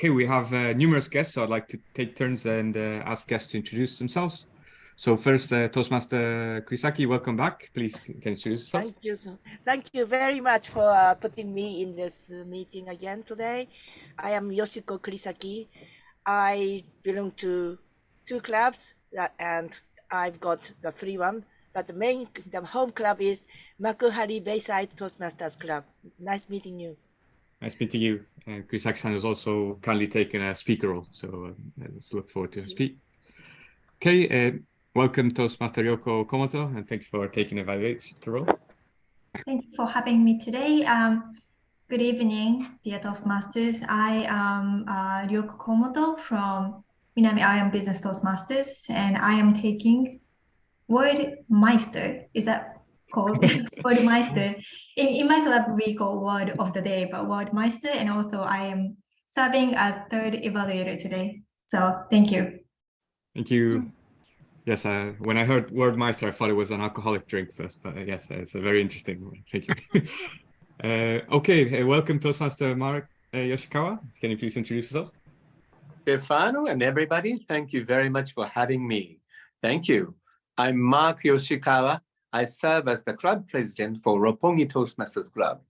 Okay, we have numerous guests, so I'd like to take turns and ask guests to introduce themselves. So first, Toastmaster Kurisaki, welcome back. Please, can you introduce yourself? Thank you. Thank you very much for putting me in this meeting again today. I am Yoshiko Kurisaki. I belong to 2 clubs, and I've got the 3 one. But the home club is Makuhari Bayside Toastmasters Club. Nice meeting you. Nice meeting you. Kurisaki-san is also currently taking a speaker role, so let's look forward to speak. Okay, welcome Toastmaster Ryoko Komoto, and thank you for taking the evaluator role. Thank you for having me today. Good evening, dear Toastmasters. I am Ryoko Komoto from Minami Ion Business Toastmasters, and I am taking Wordmeister. Is that called Wordmeister? In my club, we call Word of the Day, but Wordmeister, and also I am serving a 3rd evaluator today. So thank you. Thank you. Yes, when I heard Wordmeister, I thought it was an alcoholic drink first, but yes, it's a very interesting one. Thank you. Okay, welcome Toastmaster Mark Yoshikawa. Can you please introduce yourself? Stefano and everybody, thank you very much for having me. Thank you. I'm Mark Yoshikawa. I serve as the club president for Roppongi Toastmasters Club,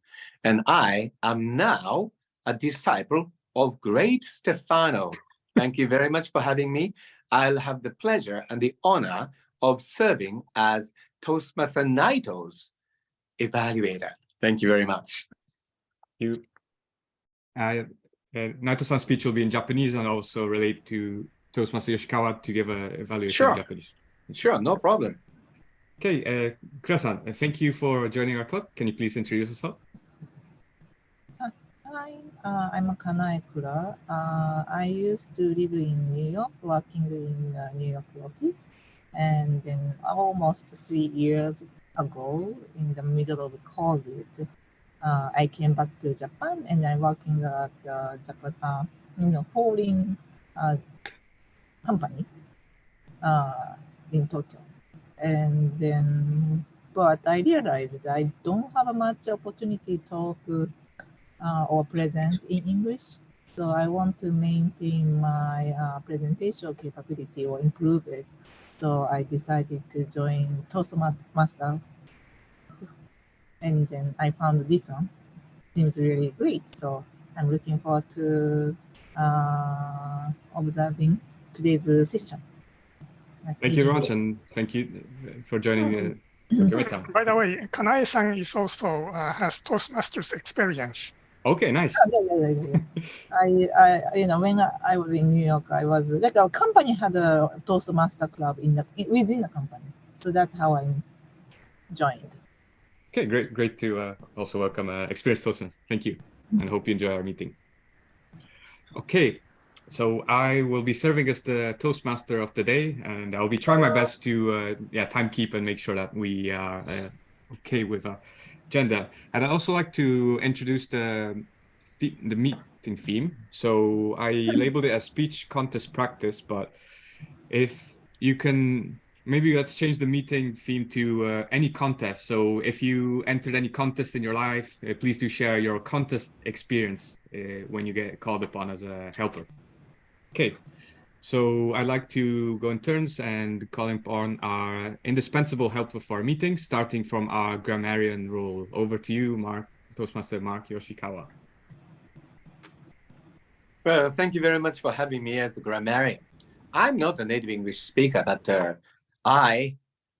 and I am now a disciple of great Stefano. Thank you very much for having me. I'll have the pleasure and the honor of serving as Toastmaster Naito's evaluator. Thank you very much. Thank you. Naito-san's speech will be in Japanese and also relate to Toastmaster Yoshikawa to give an evaluation in Japanese. Sure, no problem. Okay, Kura-san, thank you for joining our club. Can you please introduce yourself? Hi, I'm Kanae Kura. I used to live in New York, working in the New York office. And then almost 3 years ago, in the middle of COVID, I came back to Japan, and I'm working at Japan, foreign company in Tokyo. And then, but I realized I don't have much opportunity to talk or present in English. So I want to maintain my presentation capability or improve it. So I decided to join Toastmaster. And then I found this one. Seems really great. So I'm looking forward to observing today's session. Thank you very much, and thank you for joining Tokyomidtown. By the way, Kanae-san is also has Toastmasters experience. Okay, nice. I when I was in New York, I was like our company had a Toastmaster club within the company, so that's how I joined. Okay, great to also welcome experienced Toastmasters. Thank you, and hope you enjoy our meeting. Okay, so I will be serving as the Toastmaster of the day, and I'll be trying my best to time keep and make sure that we are okay with our agenda. And I'd also like to introduce the meeting theme. So I labeled it as speech contest practice, but if you can, maybe let's change the meeting theme to any contest. So if you entered any contest in your life, please do share your contest experience when you get called upon as a helper. Okay, so I'd like to go in turns and call upon our indispensable helper for our meeting, starting from our grammarian role. Over to you, Toastmaster Mark Yoshikawa. Well, thank you very much for having me as the grammarian. I'm not a native English speaker, but I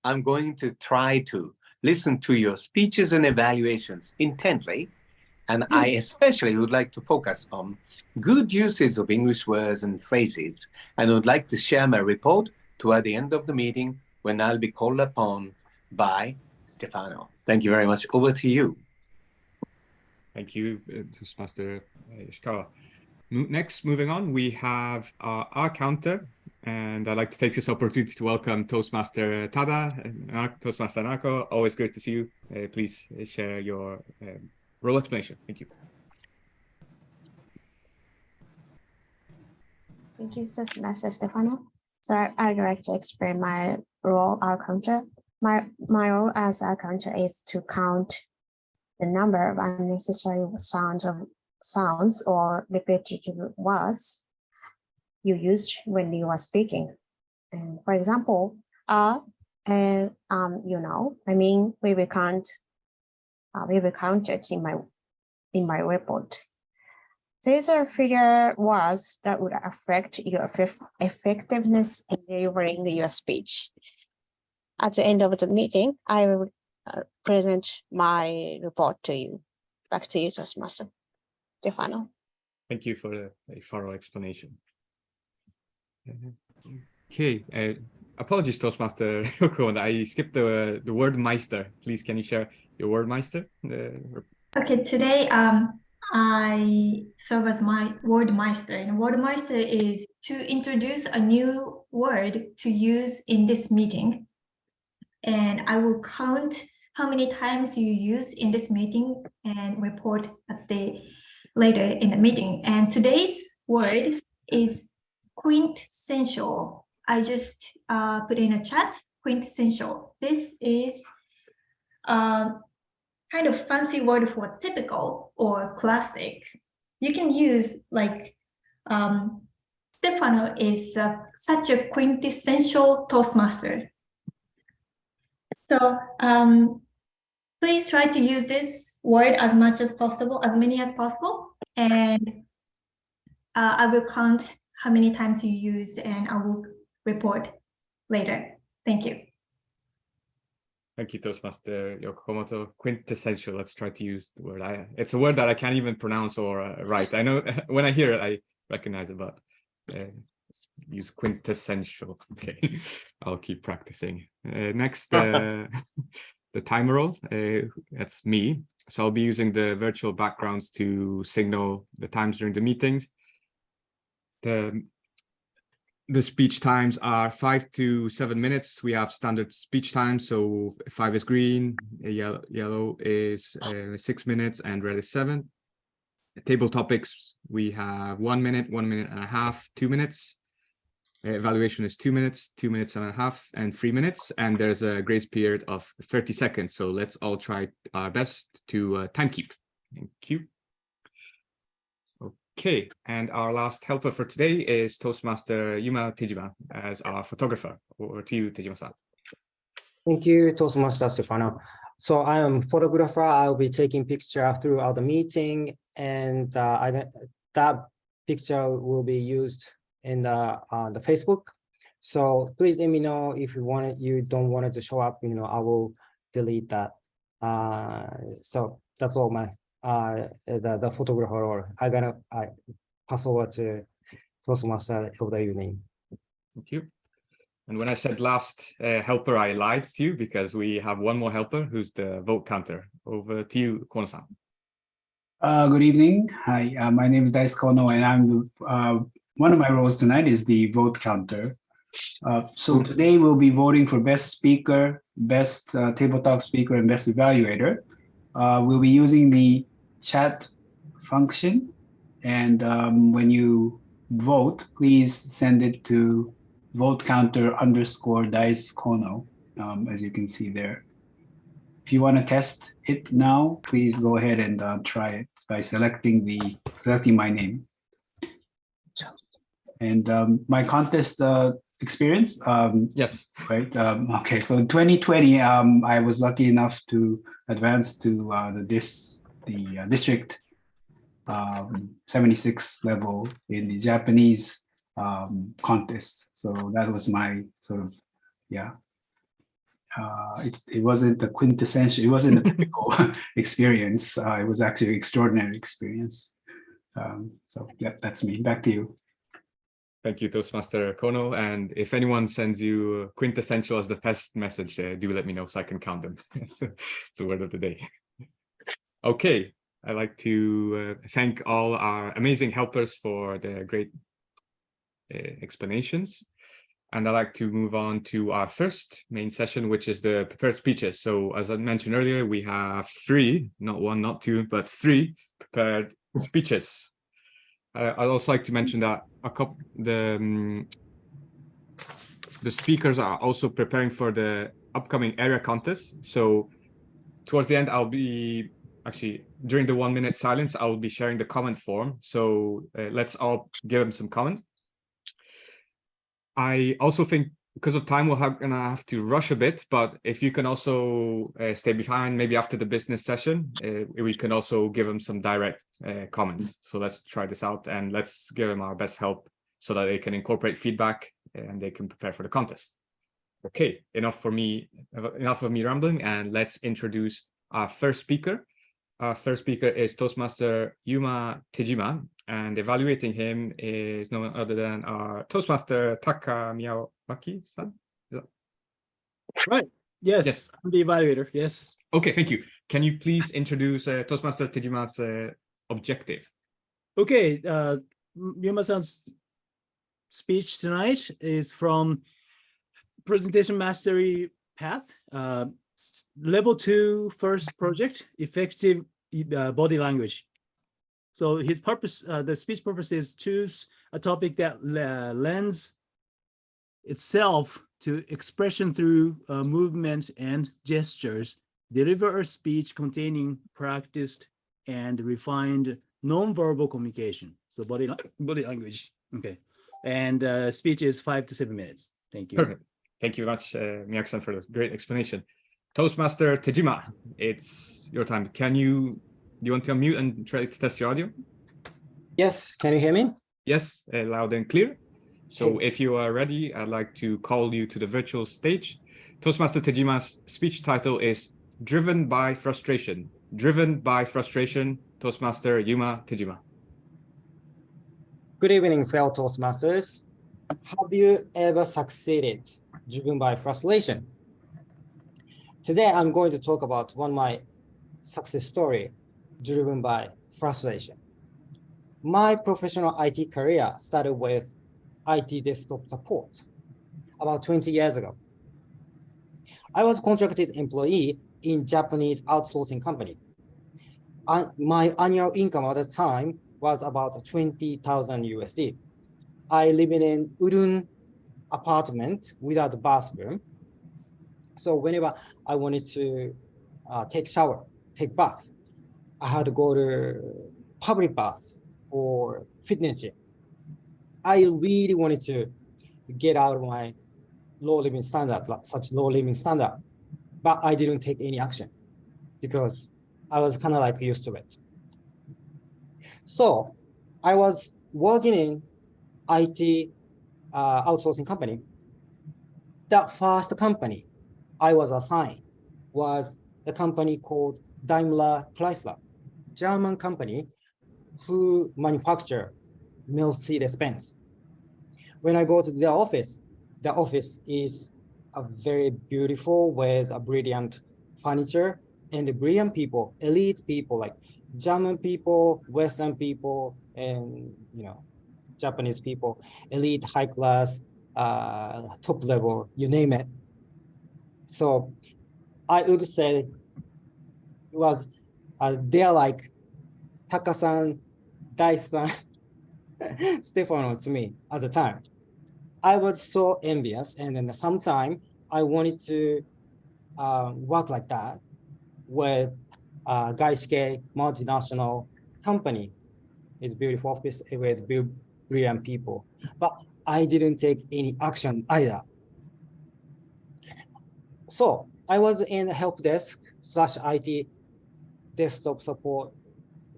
am going to try to listen to your speeches and evaluations intently. And I especially would like to focus on good usage of English words and phrases, and would like to share my report toward the end of the meeting when I'll be called upon by Stefano. Thank you very much. Over to you. Thank you, Toastmaster Yoshikawa. Next, moving on, we have our counter, and I'd like to take this opportunity to welcome Toastmaster Tada and Toastmaster Nako. Always great to see you. Please share your role explanation. Thank you. Thank you, Toastmaster Stefano. So I'd like to explain my role, our counter. My role as a counter is to count the number of unnecessary sounds of sounds or repetitive words you use when you are speaking. And for example, we will count it in my report. These are figure words that would affect your effectiveness in delivering your speech. At the end of the meeting, I will present my report to you. Back to you, Toastmaster. Stefano. Thank you for a thorough explanation. Okay, apologies, Toastmaster Yoko, I skipped the word Meister. Please, can you share your word Meister? Okay, today I serve as my word Meister. And word Meister is to introduce a new word to use in this meeting. And I will count how many times you use in this meeting and report later in the meeting. And today's word is quintessential. I just put in a chat, quintessential. This is kind of fancy word for typical or classic. You can use like Stefano is such a quintessential Toastmaster. So please try to use this word as much as possible, as many as possible. And I will count how many times you use and I will report later. Thank you. Thank you, Toastmaster Yokomoto. Quintessential. Let's try to use the word. It's a word that I can't even pronounce or write. I know when I hear it, I recognize it, but let's use quintessential. Okay, I'll keep practicing. Next, the timer roll. That's me. So I'll be using the virtual backgrounds to signal the times during the meetings. The speech times are 5 to 7 minutes. We have standard speech time. So 5 is green, yellow is 6 minutes, and red is 7. Table topics, we have 1 minute, 1 minute and a half, 2 minutes. Evaluation is 2 minutes, 2 minutes and a half, and 3 minutes. And there's a grace period of 30 seconds. So let's all try our best to time keep. Thank you. Okay, and our last helper for today is Toastmaster Yuma Tejima as our photographer. Over to you, Tejima-san. Thank you, Toastmaster Stefano. So I am photographer. I'll be taking picture throughout the meeting, and that picture will be used in the Facebook. So please let me know if you don't want it to show up. I will delete that. So that's all my the photographer role. I pass over to Toastmaster of the evening. Thank you. And when I said last helper, I lied to you because we have one more helper who's the vote counter. Over to you, Kono-san. Good evening. Hi, my name is Daisuke Kono, and I'm one of my roles tonight is the vote counter. So today we'll be voting for best speaker, best table talk speaker, and best evaluator. We'll be using the chat function, and when you vote, please send it to votecounter_Daisuke Kono, as you can see there. If you want to test it now, please go ahead and try it by selecting my name. And my contest experience. Yes. Right. Okay. So in 2020, I was lucky enough to advance to the district 76 level in the Japanese contest. So that was my sort of, yeah. It wasn't the quintessential. It wasn't a typical experience. It was actually an extraordinary experience. So yeah, that's me. Back to you. Thank you, Toastmaster Kono. And if anyone sends you quintessential as the test message, do let me know so I can count them. It's the word of the day. Okay, I'd like to thank all our amazing helpers for their great explanations. And I'd like to move on to our first main session, which is the prepared speeches. So as I mentioned earlier, we have 3, not 1, not 2, but 3 prepared speeches. I'd also like to mention that the speakers are also preparing for the upcoming area contest. So towards the end, I'll be actually, during the 1 minute silence, I will be sharing the comment form. So let's all give him some comment. I also think because of time, gonna have to rush a bit, but if you can also stay behind, maybe after the business session, we can also give them some direct comments. So let's try this out and let's give them our best help so that they can incorporate feedback and they can prepare for the contest. Okay, enough of me rambling, and let's introduce our first speaker. Our first speaker is Toastmaster Yuma Tejima, and evaluating him is no one other than our Toastmaster Taka Miyawaki-san. Right. Yes, I'm the evaluator. Yes. Okay, thank you. Can you please introduce Toastmaster Tejima's objective? Okay, Yuma-san's speech tonight is from Presentation Mastery Path, Level 2 first project, effective body language. So his purpose, the speech purpose is choose a topic that lends itself to expression through movement and gestures, deliver a speech containing practiced and refined non-verbal communication. So body language. Okay. And speech is 5 to 7 minutes. Thank you. Perfect. Thank you very much, Miyake-san, for the great explanation. Toastmaster Tejima, it's your time. Do you want to unmute and try to test your audio? Yes, can you hear me? Yes, loud and clear. So if you are ready, I'd like to call you to the virtual stage. Toastmaster Tejima's speech title is Driven by Frustration. Driven by Frustration, Toastmaster Yuma Tejima. Good evening, fellow Toastmasters. Have you ever succeeded driven by frustration? Today, I'm going to talk about one of my success story driven by frustration. My professional IT career started with IT desktop support about 20 years ago. I was a contracted employee in Japanese outsourcing company. My annual income at the time was about 20,000 USD. I live in an wooden apartment without a bathroom. So whenever I wanted to take shower, take bath, I had to go to public bath or fitness gym. I really wanted to get out of my low living standard, such low living standard, but I didn't take any action because I was kind of like used to it. So I was working in IT outsourcing company. That first company I was assigned was a company called Daimler Chrysler, German company who manufacture Mercedes-Benz. When I go to the office is a very beautiful with a brilliant furniture and the brilliant people, elite people like German people, Western people, and Japanese people, elite, high class, top level, you name it. So I would say it was they're like Taka-san, Dai-san, Stefano to me at the time. I was so envious, and then sometime I wanted to work like that with Gaishike multinational company. It's beautiful office with brilliant people, but I didn't take any action either. So I was in the help desk /IT desktop support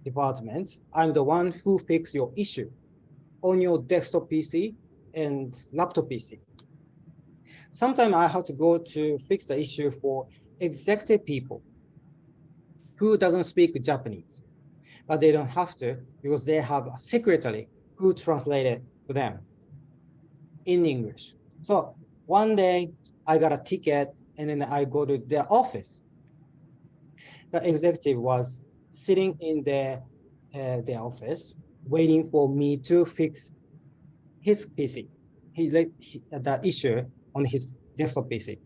department. I'm the one who fixes your issue on your desktop PC and laptop PC. Sometimes I have to go to fix the issue for executive people who doesn't speak Japanese, but they don't have to because they have a secretary who translated to them in English. So one day I got a ticket and then I go to their office. The executive was sitting in their office waiting for me to fix his PC. The issue on his desktop PC.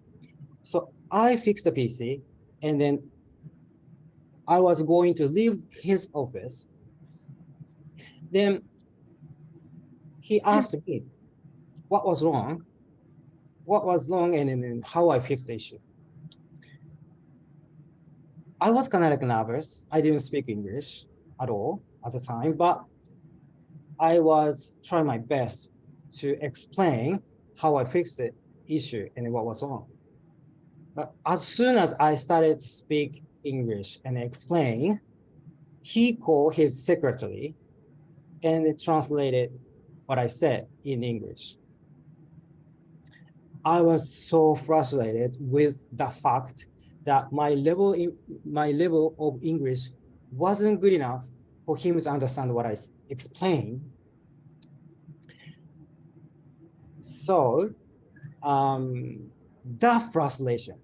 So I fixed the PC and then I was going to leave his office. Then he asked me what was wrong, and then how I fixed the issue. I was kind of like nervous. I didn't speak English at all at the time, but I was trying my best to explain how I fixed the issue and what was wrong. But as soon as I started to speak English and explain, he called his secretary and translated what I said in English. I was so frustrated with the fact that my level of English wasn't good enough for him to understand what I explained. So that frustration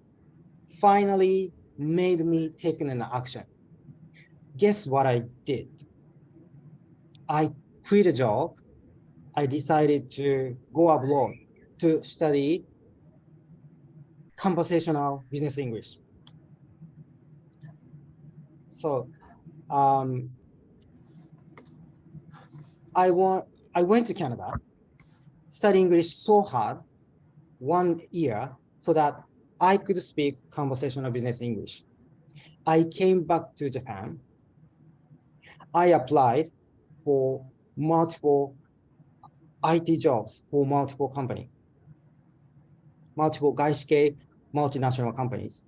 finally made me take an action. Guess what I did? I quit a job. I decided to go abroad to study conversational business English. So I went to Canada, studied English so hard, 1 year, so that I could speak conversational business English. I came back to Japan. I applied for multiple IT jobs for multiple companies, multiple 外資系 multinational companies.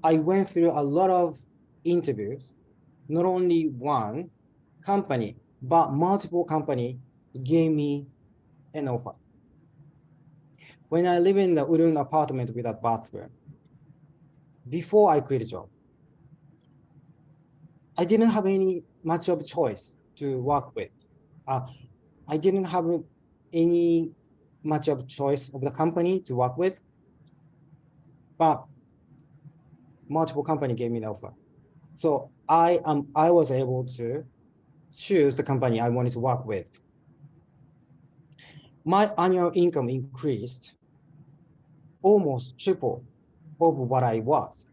I went through a lot of interviews. Not only one company, but multiple companies gave me an offer. When I live in the wooden apartment with a bathroom, before I quit a job, I didn't have any much of a choice to work with. I didn't have any much of a choice of the company to work with, but multiple companies gave me an offer. So I was able to choose the company I wanted to work with. My annual income increased almost triple of what I was.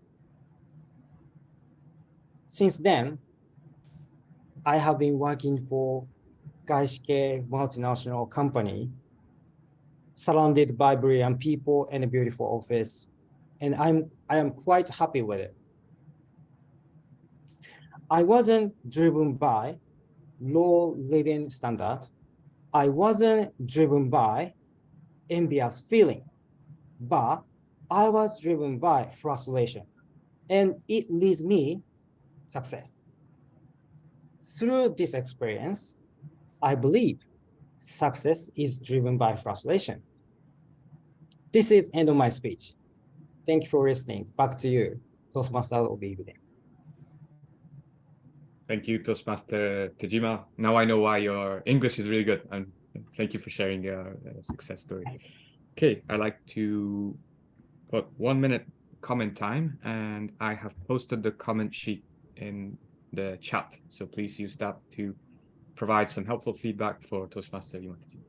Since then, I have been working for 外資系 multinational company, surrounded by brilliant people and a beautiful office, and I am quite happy with it. I wasn't driven by low living standard. I wasn't driven by envious feeling, but I was driven by frustration, and it leads me success. Through this experience, I believe success is driven by frustration. This is end of my speech. Thank you for listening. Back to you, Toastmaster of the evening. Thank you, Toastmaster Tejima. Now I know why your English is really good, and thank you for sharing your success story. Okay, I like to put 1 minute comment time, and I have posted the comment sheet in the chat, so please use that to provide some helpful feedback for Toastmaster Yuma Tejima.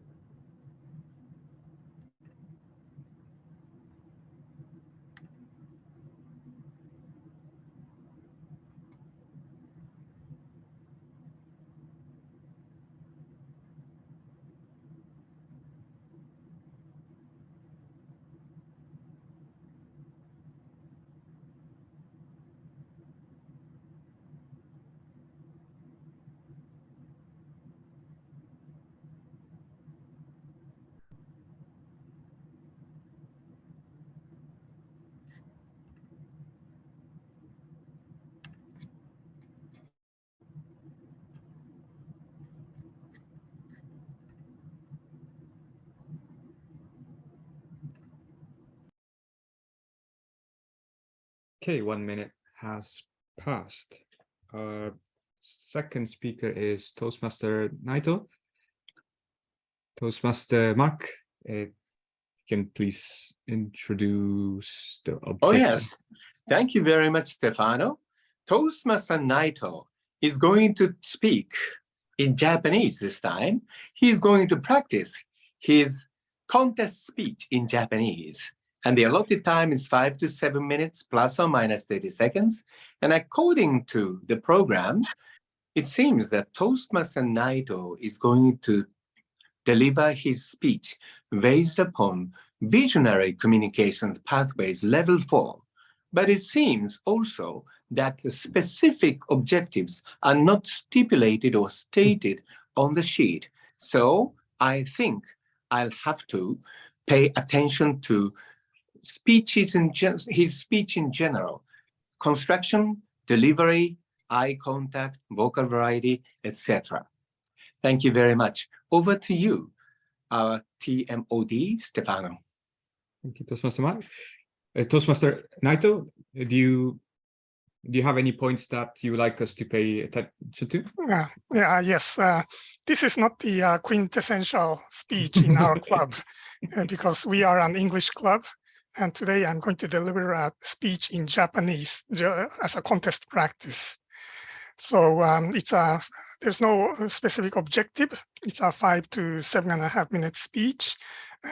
Okay, 1 minute has passed. Our second speaker is Toastmaster Naito. Toastmaster Mark, you can please introduce the objective. Oh, yes. Thank you very much, Stefano. Toastmaster Naito is going to speak in Japanese this time. He's going to practice his contest speech in Japanese. And the allotted time is 5 to 7 minutes, plus or minus 30 seconds. And according to the program, it seems that Toastmaster Naito is going to deliver his speech based upon Visionary Communications Pathways Level 4. But it seems also that the specific objectives are not stipulated or stated on the sheet. So I think I'll have to pay attention to his speech in general, construction, delivery, eye contact, vocal variety, etc. Thank you very much. Over to you, our TMOD, Stefano. Thank you, Toastmaster. Toastmaster Naito, do you have any points that you would like us to pay attention to? Yes. This is not the quintessential speech in our club because we are an English club. And today I'm going to deliver a speech in Japanese as a contest practice. So there's no specific objective. It's a 5 to 7.5 minute speech.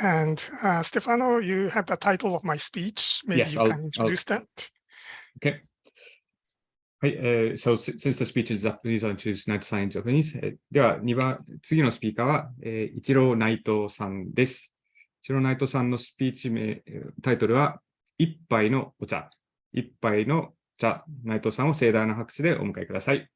And Stefano, you have the title of my speech. Maybe yes, you can introduce that. Okay. So since the speech is Japanese, I'll choose Naito-san in Japanese. では、次のスピーカーは、一郎内藤さんです。一郎内藤さんのスピーチタイトルは、一杯のお茶。一杯の茶。内藤さんを盛大な拍手でお迎えください。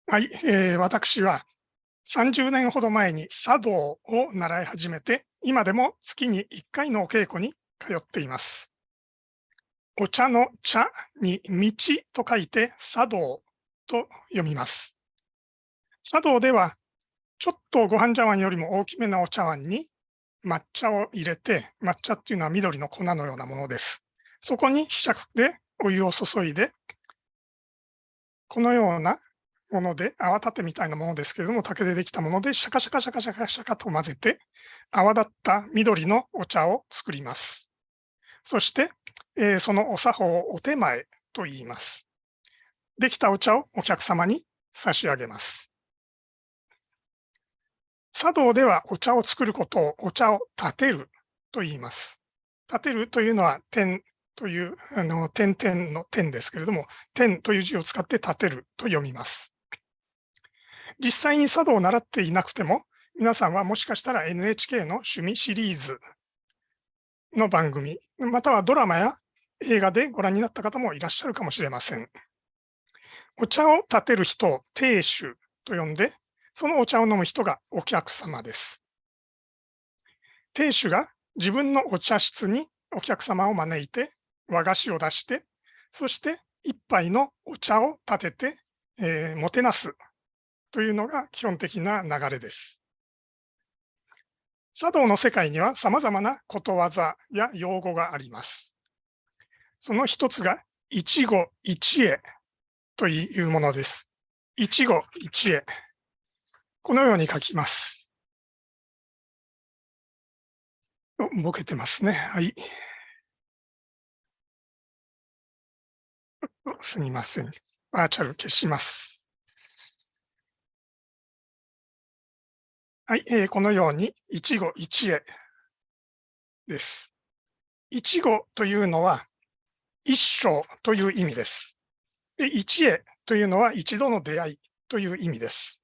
はい、私は30年ほど前に茶道を習い始めて、今でも月に1回のお稽古に通っています。お茶の茶に道と書いて茶道と読みます。茶道では、ちょっとご飯茶碗よりも大きめなお茶碗に抹茶を入れて、抹茶っていうのは緑の粉のようなものです。そこにひしゃくでお湯を注いで、このようなもので、泡立てみたいなものですけれども、竹でできたもので、シャカシャカシャカシャカシャカと混ぜて、泡立った緑のお茶を作ります。そして、そのお作法をお手前と言います。できたお茶をお客様に差し上げます。茶道ではお茶を作ることをお茶を立てると言います。立てるというのは点という点々の点ですけれども、点という字を使って立てると読みます。実際に茶道を習っていなくても、皆さんはもしかしたら NHK の趣味シリーズの番組、またはドラマや映画でご覧になった方もいらっしゃるかもしれません。お茶を立てる人を亭主と呼んで、そのお茶を飲む人がお客様です。亭主が自分のお茶室にお客様を招いて和菓子を出して、そして一杯のお茶を立てて、もてなすというのが基本的な流れです。茶道の世界には様々なことわざや用語があります。その一つが一語一会というものです。一語一会。このように書きます。ボケてますね。はい。すみません。バーチャル消します。はい、このように一語一会です。一語というのは一生という意味です。で、一会というのは一度の出会いという意味です。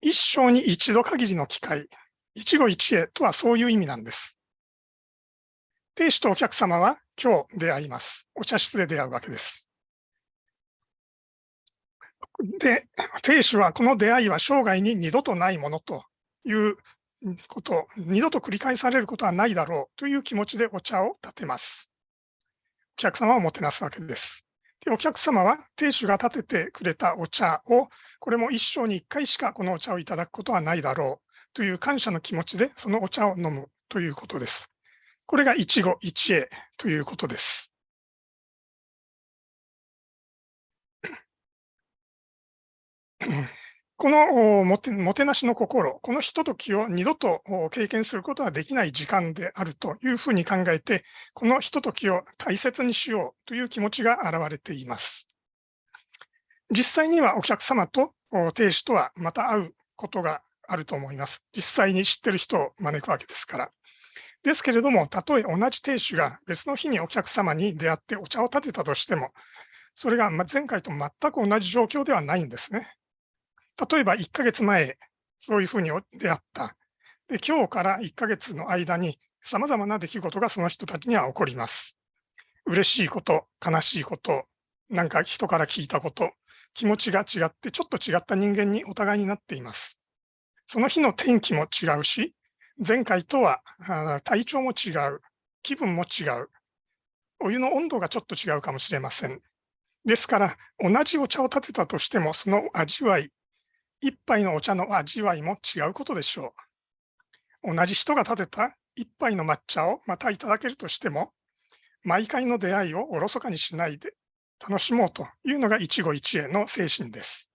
一生に一度限りの機会、一語一会とはそういう意味なんです。亭主とお客様は今日出会います。お茶室で出会うわけです。で、亭主はこの出会いは生涯に二度とないものということを、二度と繰り返されることはないだろうという気持ちでお茶を立てます。お客様をもてなすわけです。で、お客様は亭主が立ててくれたお茶を、これも一生に一回しかこのお茶をいただくことはないだろうという感謝の気持ちでそのお茶を飲むということです。これが一語一会ということです。このもてなしの心、このひとときを二度と経験することはできない時間であるというふうに考えて、このひとときを大切にしようという気持ちが現れています。実際にはお客様と亭主とはまた会うことがあると思います。実際に知ってる人を招くわけですから。ですけれども、たとえ同じ亭主が別の日にお客様に出会ってお茶を立てたとしても、それが前回と全く同じ状況ではないんですね。例えば1ヶ月前、そういうふうに出会った。で、今日から1ヶ月の間に様々な出来事がその人たちには起こります。嬉しいこと、悲しいこと、なんか人から聞いたこと、気持ちが違ってちょっと違った人間にお互いになっています。その日の天気も違うし、前回とは体調も違う、気分も違う、お湯の温度がちょっと違うかもしれません。ですから、同じお茶を立てたとしても、その味わい、一杯のお茶の味わいも違うことでしょう。同じ人が立てた一杯の抹茶をまたいただけるとしても、毎回の出会いをおろそかにしないで楽しもうというのが一期一会の精神です。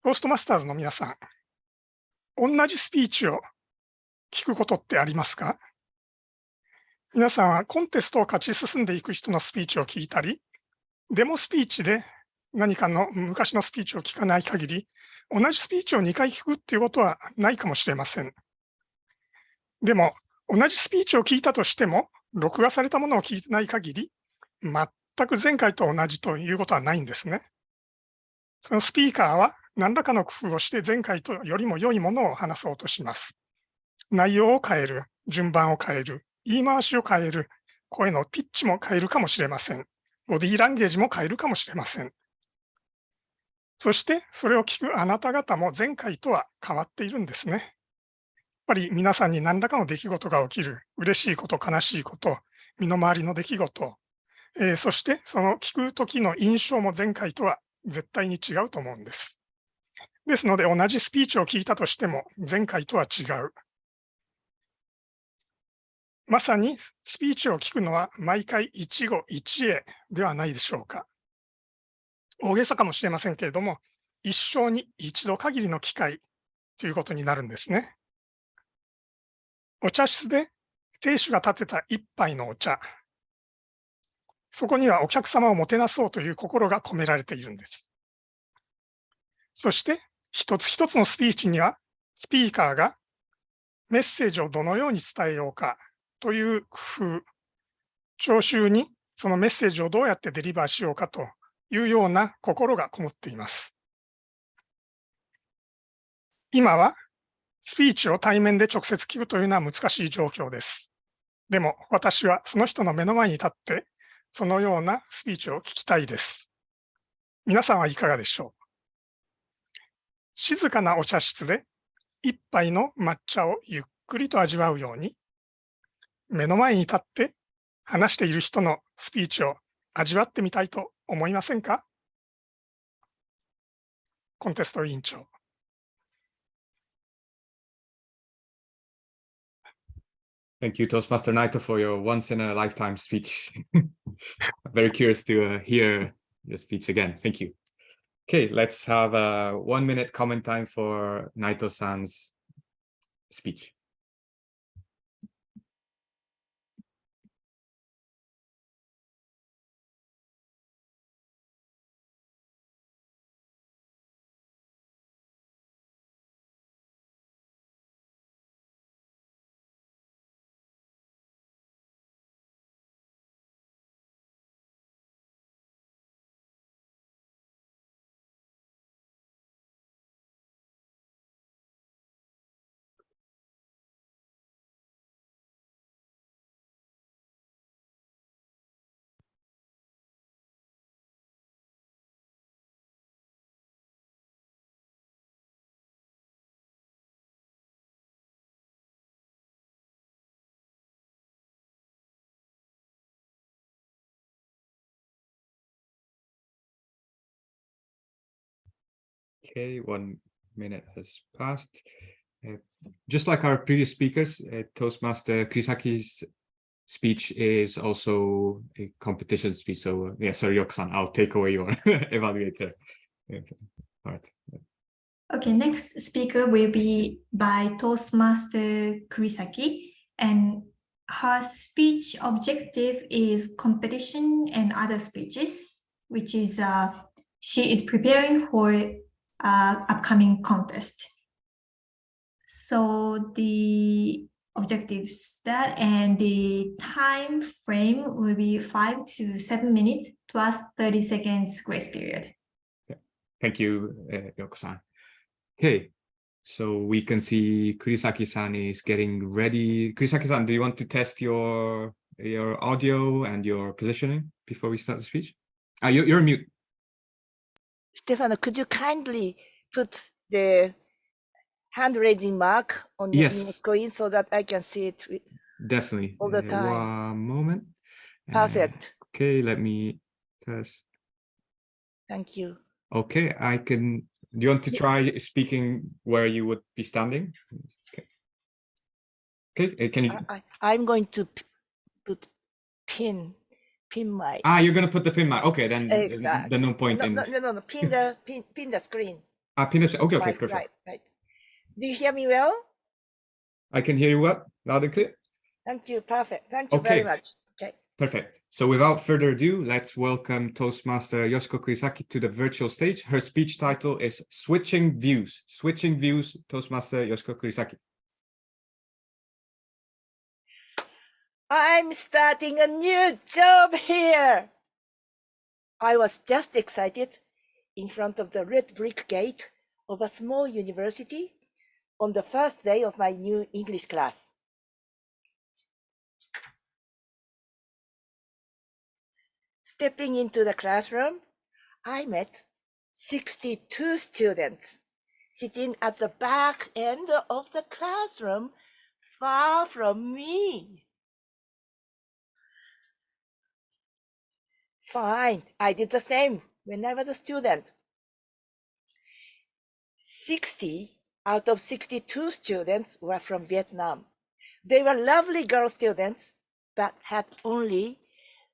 トーストマスターズの皆さん、同じスピーチを聞くことってありますか？皆さんはコンテストを勝ち進んでいく人のスピーチを聞いたり、デモスピーチで何かの昔のスピーチを聞かない限り、同じスピーチを2回聞くっていうことはないかもしれません。でも、同じスピーチを聞いたとしても、録画されたものを聞いてない限り、全く前回と同じということはないんですね。そのスピーカーは何らかの工夫をして前回とよりも良いものを話そうとします。内容を変える、順番を変える、言い回しを変える、声のピッチも変えるかもしれません。ボディーランゲージも変えるかもしれません。そしてそれを聞くあなた方も前回とは変わっているんですね。やっぱり皆さんに何らかの出来事が起きる、嬉しいこと、悲しいこと、身の回りの出来事、そしてその聞く時の印象も前回とは絶対に違うと思うんです。ですので同じスピーチを聞いたとしても前回とは違う。まさにスピーチを聞くのは毎回一期一会ではないでしょうか。大げさかもしれませんけれども、一生に一度限りの機会ということになるんですね。お茶室で亭主が立てた一杯のお茶、そこにはお客様をもてなそうという心が込められているんです。そして一つ一つのスピーチにはスピーカーがメッセージをどのように伝えようかという工夫、聴衆にそのメッセージをどうやってデリバーしようかというような心がこもっています。今はスピーチを対面で直接聞くというのは難しい状況です。でも私はその人の目の前に立ってそのようなスピーチを聞きたいです。皆さんはいかがでしょう？静かなお茶室で一杯の抹茶をゆっくりと味わうように、目の前に立って話している人のスピーチを味わってみたいと思いませんか？コンテスト委員長。Thank you, Toastmaster Naito, for your once-in-a-lifetime speech. I'm very curious to hear your speech again. Thank you. Okay, let's have a 1-minute comment time for Naito-san's speech. Okay, 1 minute has passed. Just like our previous speakers, Toastmaster Krisaki's speech is also a competition speech. So, yeah, sorry, Yoke-san, I'll take away your evaluator. All right. Okay, next speaker will be by Toastmaster Kurisaki, and her speech objective is competition and other speeches, which is she is preparing for upcoming contest. So the objectives that and the time frame will be 5 to 7 minutes plus 30 seconds grace period. Thank you, Yoko-san. Okay, So we can see Kurisaki-san is getting ready. Kurisaki-san, do you want to test your audio and your positioning before we start the speech? You're mute. Stefano, could you kindly put the hand raising mark on your screen so that I can see it Definitely. all the time? One moment. Perfect. Okay, let me test. Thank you. Okay, I can. Do you want to try speaking where you would be standing? Okay, can you? I'm going to put pin mic. You're going to put the pin mic. Okay, then exactly. no point in. No. Pin the screen. Pin the. Okay, right, perfect. Right. Do you hear me well? I can hear you well, loud and clear. Thank you. Perfect. Thank you very much. Okay. Perfect. So without further ado, let's welcome Toastmaster Yoshiko Kurisaki to the virtual stage. Her speech title is Switching Views. Switching Views, Toastmaster Yoshiko Kurisaki. I'm starting a new job here. I was just excited in front of the red brick gate of a small university on the first day of my new English class. Stepping into the classroom, I met 62 students sitting at the back end of the classroom, far from me. Fine, I did the same when I was a student. 60 out of 62 students were from Vietnam. They were lovely girl students, but had only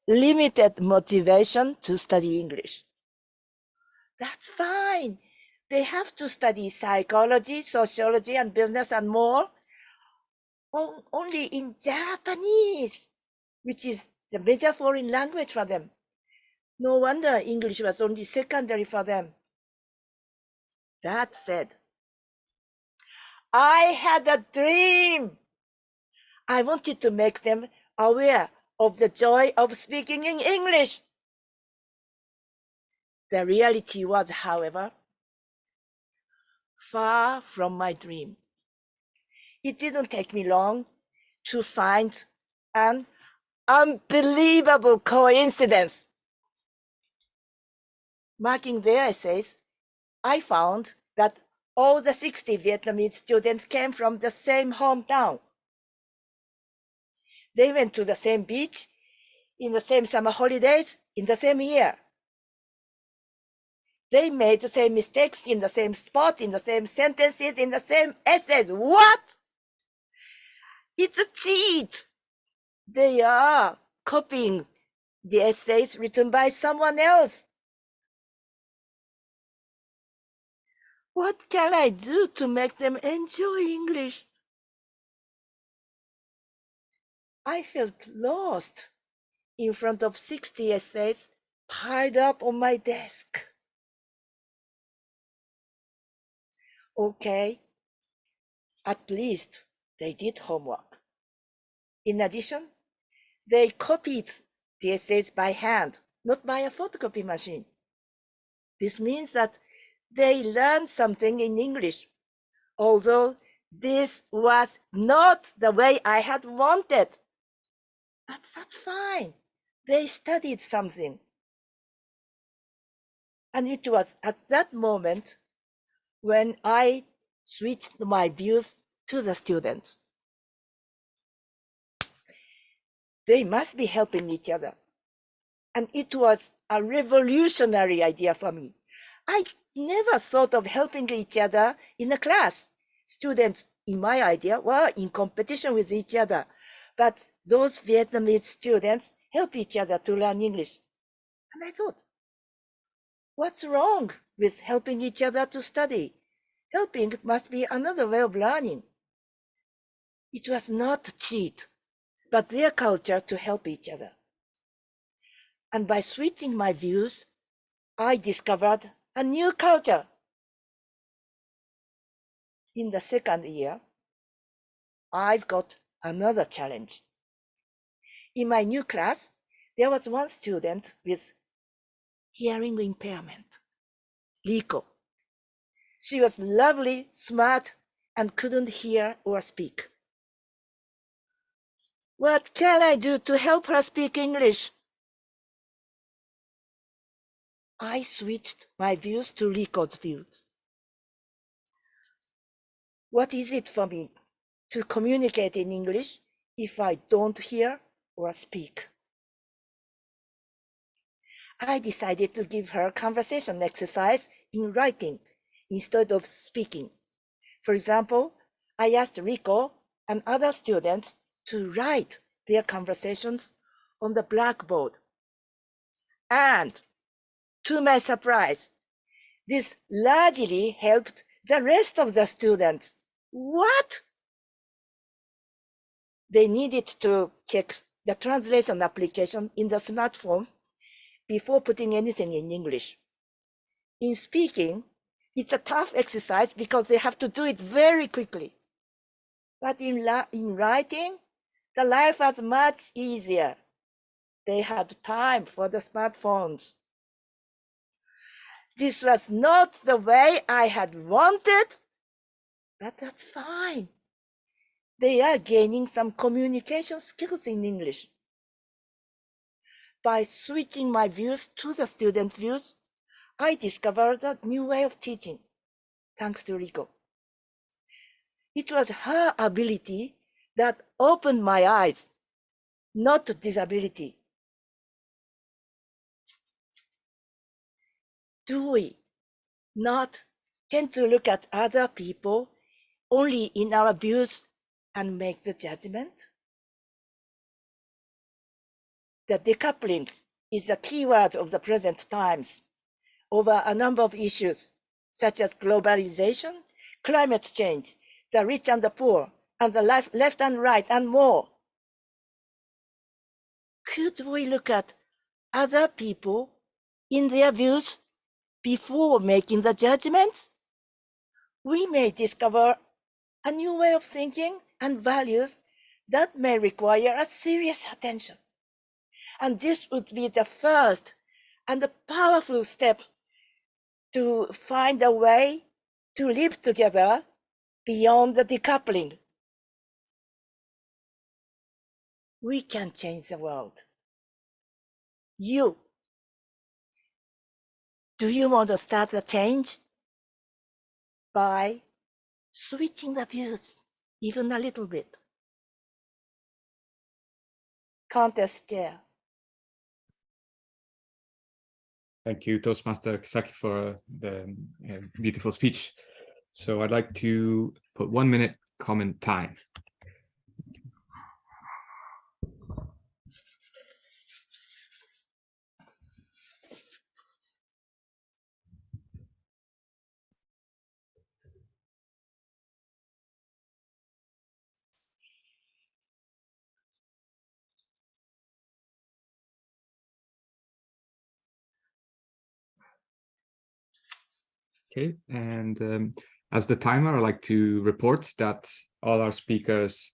limited motivation to study English. That's fine. They have to study psychology, sociology, and business and more only in Japanese, which is the major foreign language for them. No wonder English was only secondary for them. That said, I had a dream. I wanted to make them aware of the joy of speaking in English. The reality was, however, far from my dream. It didn't take me long to find an unbelievable coincidence. Marking their essays, I found that all the 60 Vietnamese students came from the same hometown. They went to the same beach in the same summer holidays in the same year. They made the same mistakes in the same spot, in the same sentences, in the same essays. What? It's a cheat. They are copying the essays written by someone else. What can I do to make them enjoy English? I felt lost in front of 60 essays piled up on my desk. Okay, at least they did homework. In addition, they copied the essays by hand, not by a photocopy machine. This means that they learned something in English, although this was not the way I had wanted. But that's fine. They studied something. And it was at that moment when I switched my views to the students. They must be helping each other. And it was a revolutionary idea for me. I never thought of helping each other in a class. Students, in my idea, were in competition with each other. But those Vietnamese students help each other to learn English. And I thought, what's wrong with helping each other to study? Helping must be another way of learning. It was not a cheat, but their culture to help each other. And by switching my views, I discovered a new culture. In the second year, I've got another challenge. In my new class, there was one student with hearing impairment, Riko. She was lovely, smart, and couldn't hear or speak. What can I do to help her speak English? I switched my views to Riko's views. What is it for me to communicate in English if I don't hear or speak? I decided to give her conversation exercise in writing instead of speaking. For example, I asked Riko and other students to write their conversations on the blackboard. And to my surprise, this largely helped the rest of the students. What? They needed to check the translation application in the smartphone before putting anything in English. In speaking, it's a tough exercise because they have to do it very quickly. But in writing, the life was much easier. They had time for the smartphones. This was not the way I had wanted, but that's fine. They are gaining some communication skills in English. By switching my views to the students' views, I discovered a new way of teaching, thanks to Riko. It was her ability that opened my eyes, not disability. Do we not tend to look at other people only in our views and make the judgment? The decoupling is the key word of the present times over a number of issues such as globalization, climate change, the rich and the poor, and the left and right, and more. Could we look at other people in their views before making the judgments? We may discover a new way of thinking and values that may require a serious attention. And this would be the first and a powerful step to find a way to live together beyond the decoupling. We can change the world. Do you want to start the change? By switching the views even a little bit. Contest chair. Thank you, Toastmaster Kisaki, for the beautiful speech. So I'd like to put 1 minute comment time. Okay, and as the timer, I'd like to report that all our speakers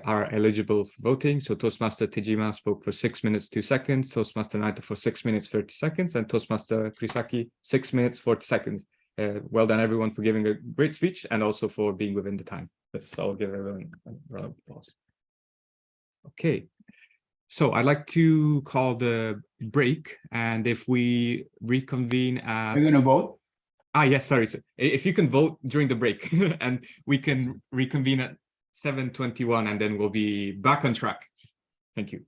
are eligible for voting. So Toastmaster Tejima spoke for 6 minutes, 2 seconds, Toastmaster Naito for 6 minutes, 30 seconds, and Toastmaster Kurisaki, 6 minutes, 40 seconds. Well done, everyone, for giving a great speech and also for being within the time. Let's all give everyone a round of applause. Okay, so I'd like to call the break, and if we reconvene at... We're going to vote? Yes, sorry. So if you can vote during the break and we can reconvene at 7:21 and then we'll be back on track. Thank you.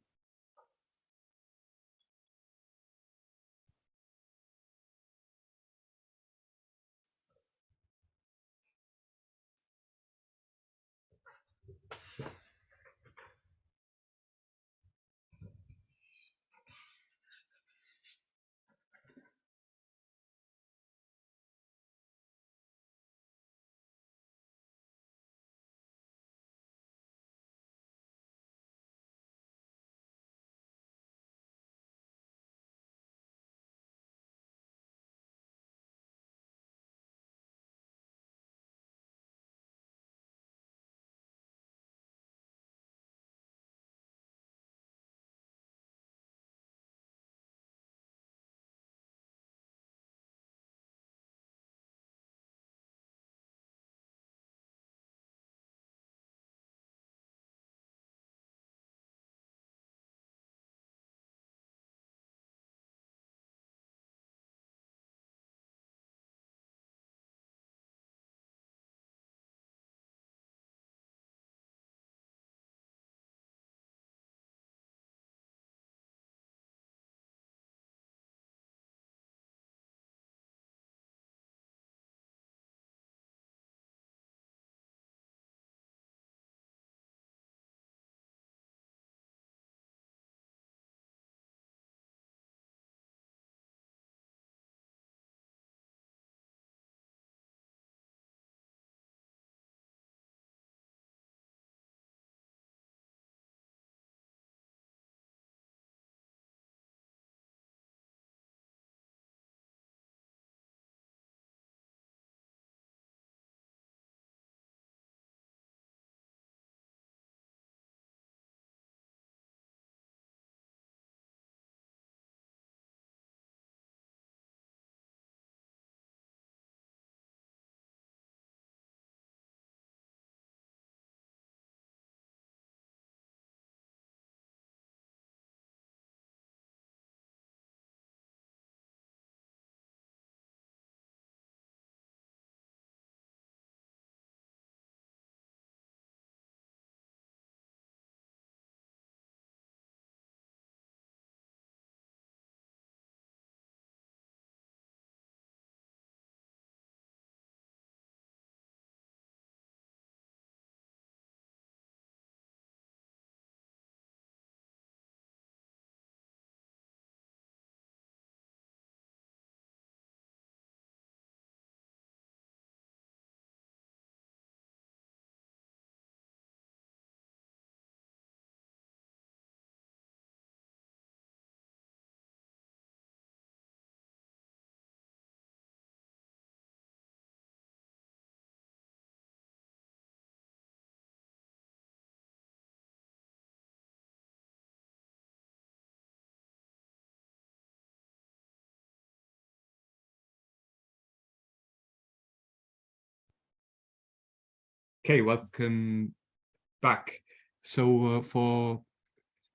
Okay, welcome back. So for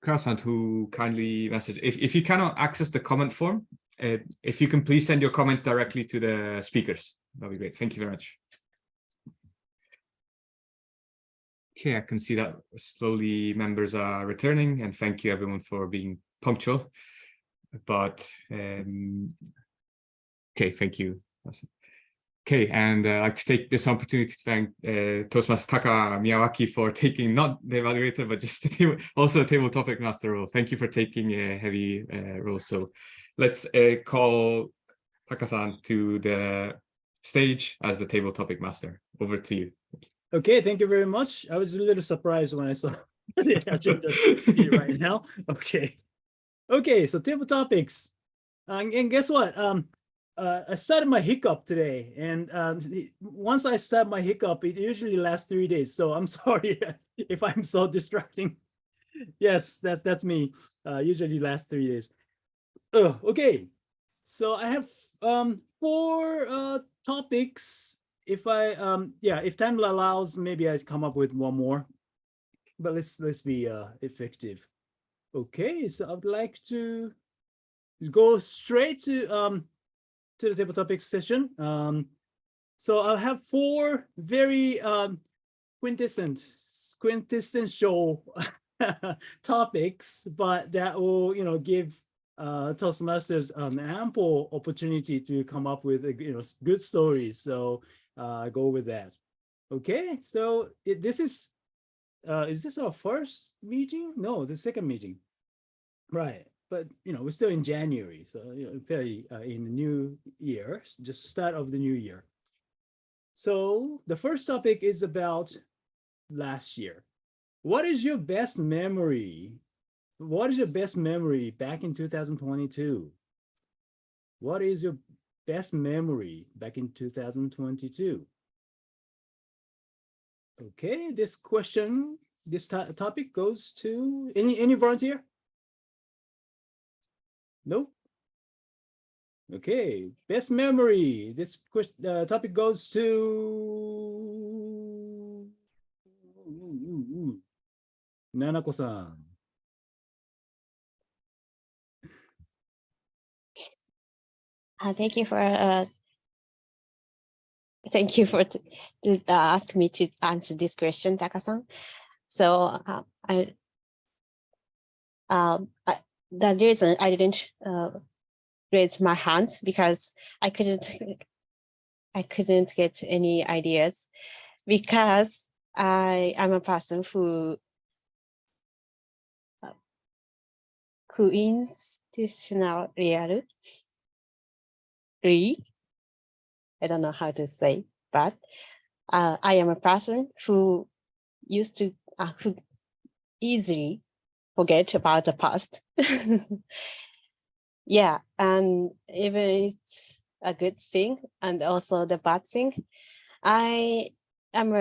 Kara-san, who kindly messaged, if you cannot access the comment form, if you can please send your comments directly to the speakers, that'd be great. Thank you very much. Okay, I can see that slowly members are returning, and thank you everyone for being punctual. But okay, thank you. Okay, and I'd like to take this opportunity to thank Toastmaster Taka Miyawaki for taking not the evaluator, but just also a table topic master role. Thank you for taking a heavy role. So let's call Taka-san to the stage as the table topic master. Over to you. Okay, thank you very much. I was a little surprised when I saw the agenda right now. Okay, so table topics. And guess what? I started my hiccup today, and once I start my hiccup, it usually lasts 3 days. So I'm sorry if I'm so distracting. Yes, that's me. Usually lasts 3 days. Okay, so I have 4 topics. If if time allows, maybe I'd come up with one more. But let's be effective. Okay, so I'd like to go straight to the table topics session. So I'll have 4 very quintessential topics, but that will give Toastmasters ample opportunity to come up with good stories. So go with that. Okay, so this is this our first meeting? No, the second meeting, right? But we're still in January, so fairly in the new year, just start of the new year. So the first topic is about last year. What is your best memory? What is your best memory back in 2022? What is your best memory back in 2022? Okay, this question, this topic goes to any volunteer? No? Okay, best memory. This topic goes to Nanako-san. Thank you for asking me to answer this question, Taka-san. So the reason I didn't raise my hands because I couldn't get any ideas, because I am a person who institutionally, I don't know how to say, but I am a person who used to who easily forget about the past. Yeah, and even it's a good thing and also the bad thing, I am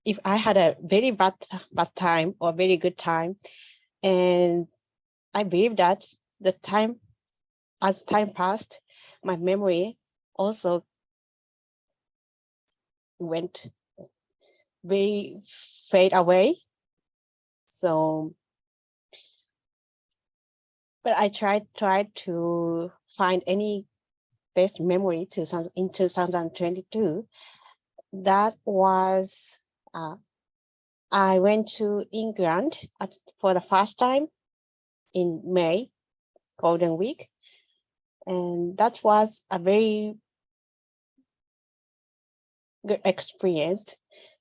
if I had a very bad time or very good time, and I believe that as time passed, my memory also went very fade away. So, but I tried to find any best memory in 2022. That was I went to England for the first time in May, Golden Week, and that was a very good experience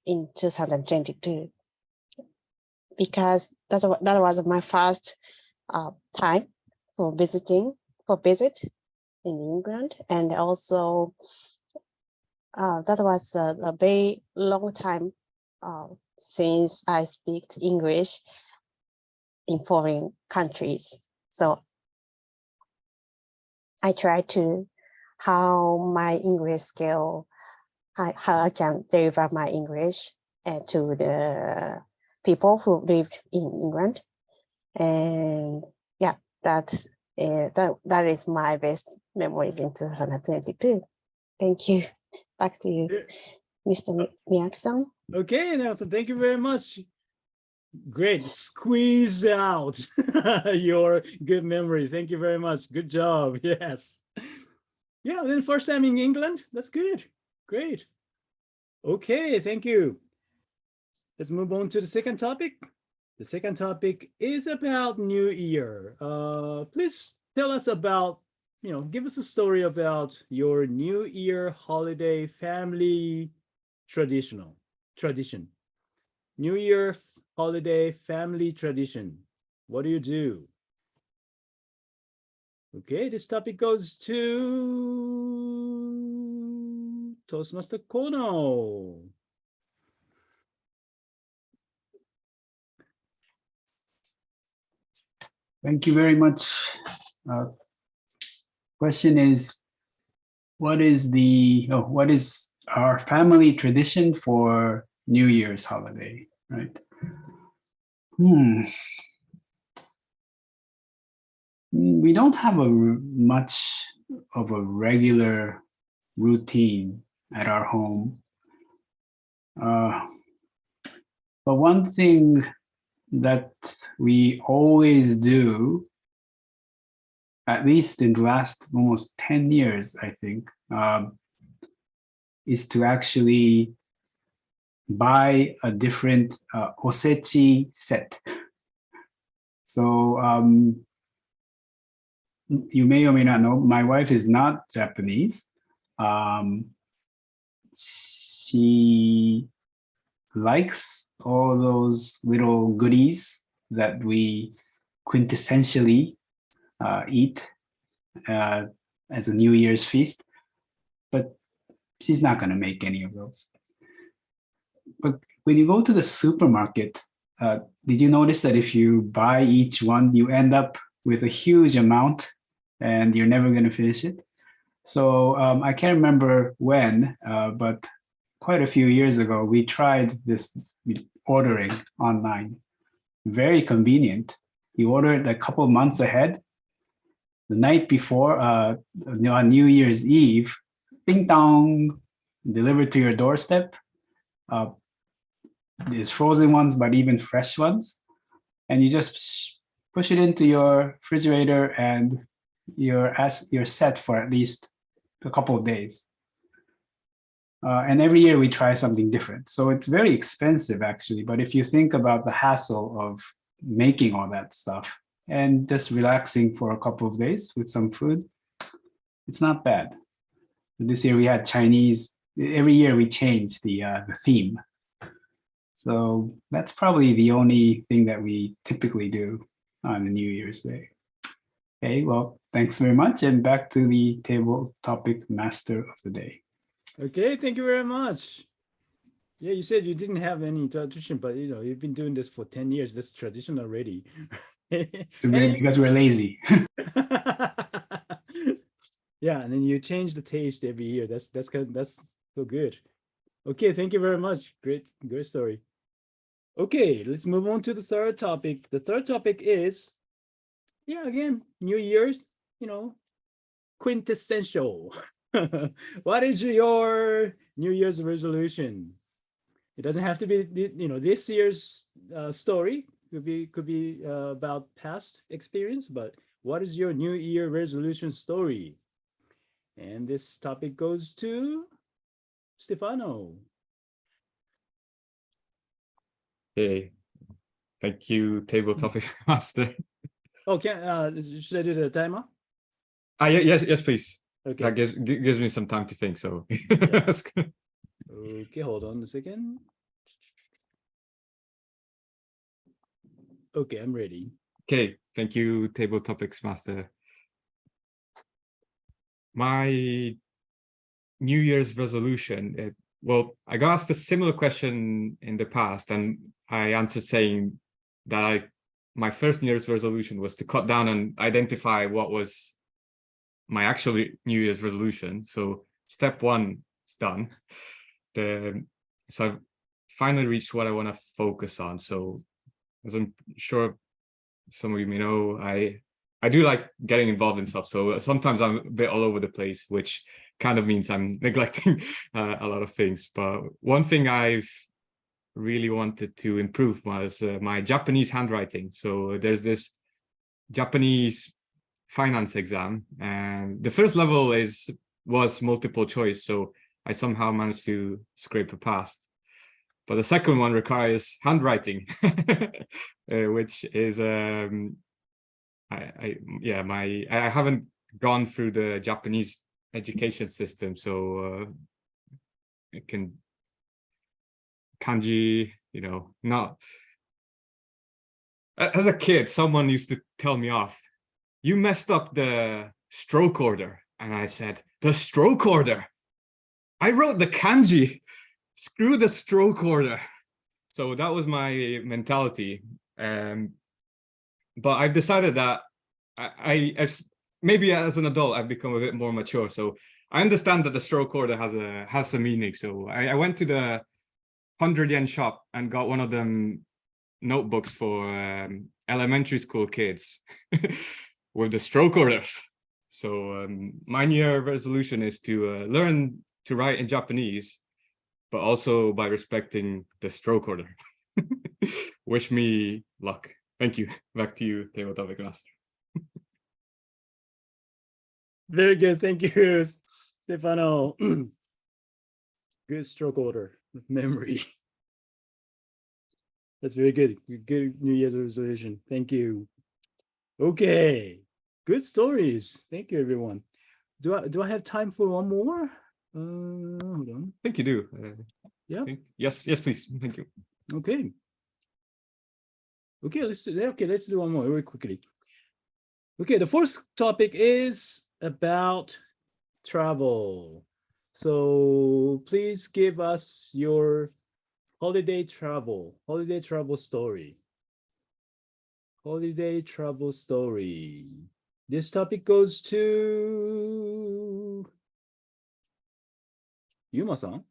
in 2022, because that was my first time for visit in England, and also that was a very long time since I speak English in foreign countries. So I try to how my English skill, how I can deliver my English to the people who lived in England. And yeah, that is my best memories in 2022. Thank you. Back to you. Mr. Miyake-san. Okay, Nelson, thank you very much. Great. Squeeze out your good memory. Thank you very much. Good job. Yes. Yeah, then first time in England. That's good. Great. Okay, thank you. Let's move on to the second topic. The second topic is about New Year. Please tell us about, give us a story about your New Year holiday family tradition. New Year holiday family tradition. What do you do? Okay, this topic goes to Toastmaster Kono. Thank you very much. Question is, what is our family tradition for New Year's holiday, right? We don't have much of a regular routine at our home. But one thing that we always do, at least in the last almost 10 years, I think, is to actually buy a different osechi set. So you may or may not know, my wife is not Japanese. She likes all those little goodies that we quintessentially eat as a New Year's feast, but she's not going to make any of those. But when you go to the supermarket, did you notice that if you buy each one, you end up with a huge amount and you're never going to finish it? So I can't remember when, but quite a few years ago, we tried this ordering online. Very convenient. You order it a couple months ahead. The night before, on New Year's Eve, ding dong, delivered to your doorstep. There's frozen ones, but even fresh ones. And you just push it into your refrigerator and you're set for at least a couple of days. And every year we try something different. So it's very expensive actually, but if you think about the hassle of making all that stuff and just relaxing for a couple of days with some food, it's not bad. This year we had Chinese. Every year we change the theme. So that's probably the only thing that we typically do on the New Year's Day. Okay, well, thanks very much. And back to the table topic master of the day. Okay, thank you very much. Yeah, you said you didn't have any tradition, but you've been doing this for 10 years. That's tradition already. Because we're lazy. Yeah, and then you change the taste every year. That's so good. Okay, thank you very much. Great story. Okay, let's move on to the third topic. The third topic is, again, New Year's, quintessential. What is your New Year's resolution? It doesn't have to be, this year's story. Could be about past experience, but what is your New Year resolution story? And this topic goes to Stefano. Okay, thank you, table topic master. Oh, should I do the timer? Yes, please. Okay. That gives me some time to think. So That's good. Okay, hold on a second. Okay, I'm ready. Okay, thank you, table topics master. My New Year's resolution. Well, I got asked a similar question in the past, and I answered saying that my first New Year's resolution was to cut down and identify what was my actual New Year's resolution. So step one is done. So I've finally reached what I want to focus on. So as I'm sure some of you may know, I do like getting involved in stuff. So sometimes I'm a bit all over the place, which kind of means I'm neglecting a lot of things. But one thing I've really wanted to improve was my Japanese handwriting. So there's this Japanese finance exam, and the first level was multiple choice. So I somehow managed to scrape a pass. But the second one requires handwriting, which is I haven't gone through the Japanese education system, so it can kanji, not. As a kid, someone used to tell me off, "You messed up the stroke order," and I said, "The stroke order? I wrote the kanji. Screw the stroke order." So that was my mentality. But I've decided that I maybe as an adult, I've become a bit more mature. So I understand that the stroke order has a meaning. So I went to the 100-yen shop and got one of them notebooks for elementary school kids with the stroke orders. So my New Year resolution is to learn to write in Japanese, but also by respecting the stroke order. Wish me luck. Thank you. Back to you, Tabletop Master. Very good. Thank you, Stefano. Good stroke order memory. That's very good. Good New Year's resolution. Thank you. Okay. Good stories. Thank you, everyone. Do I have time for one more? Hold on. I think you do. Yeah. Yes, please. Thank you. Okay. Okay, let's do one more very quickly. Okay, the first topic is about travel. So please give us your holiday travel story. Holiday travel story. This topic goes to Yuma-san.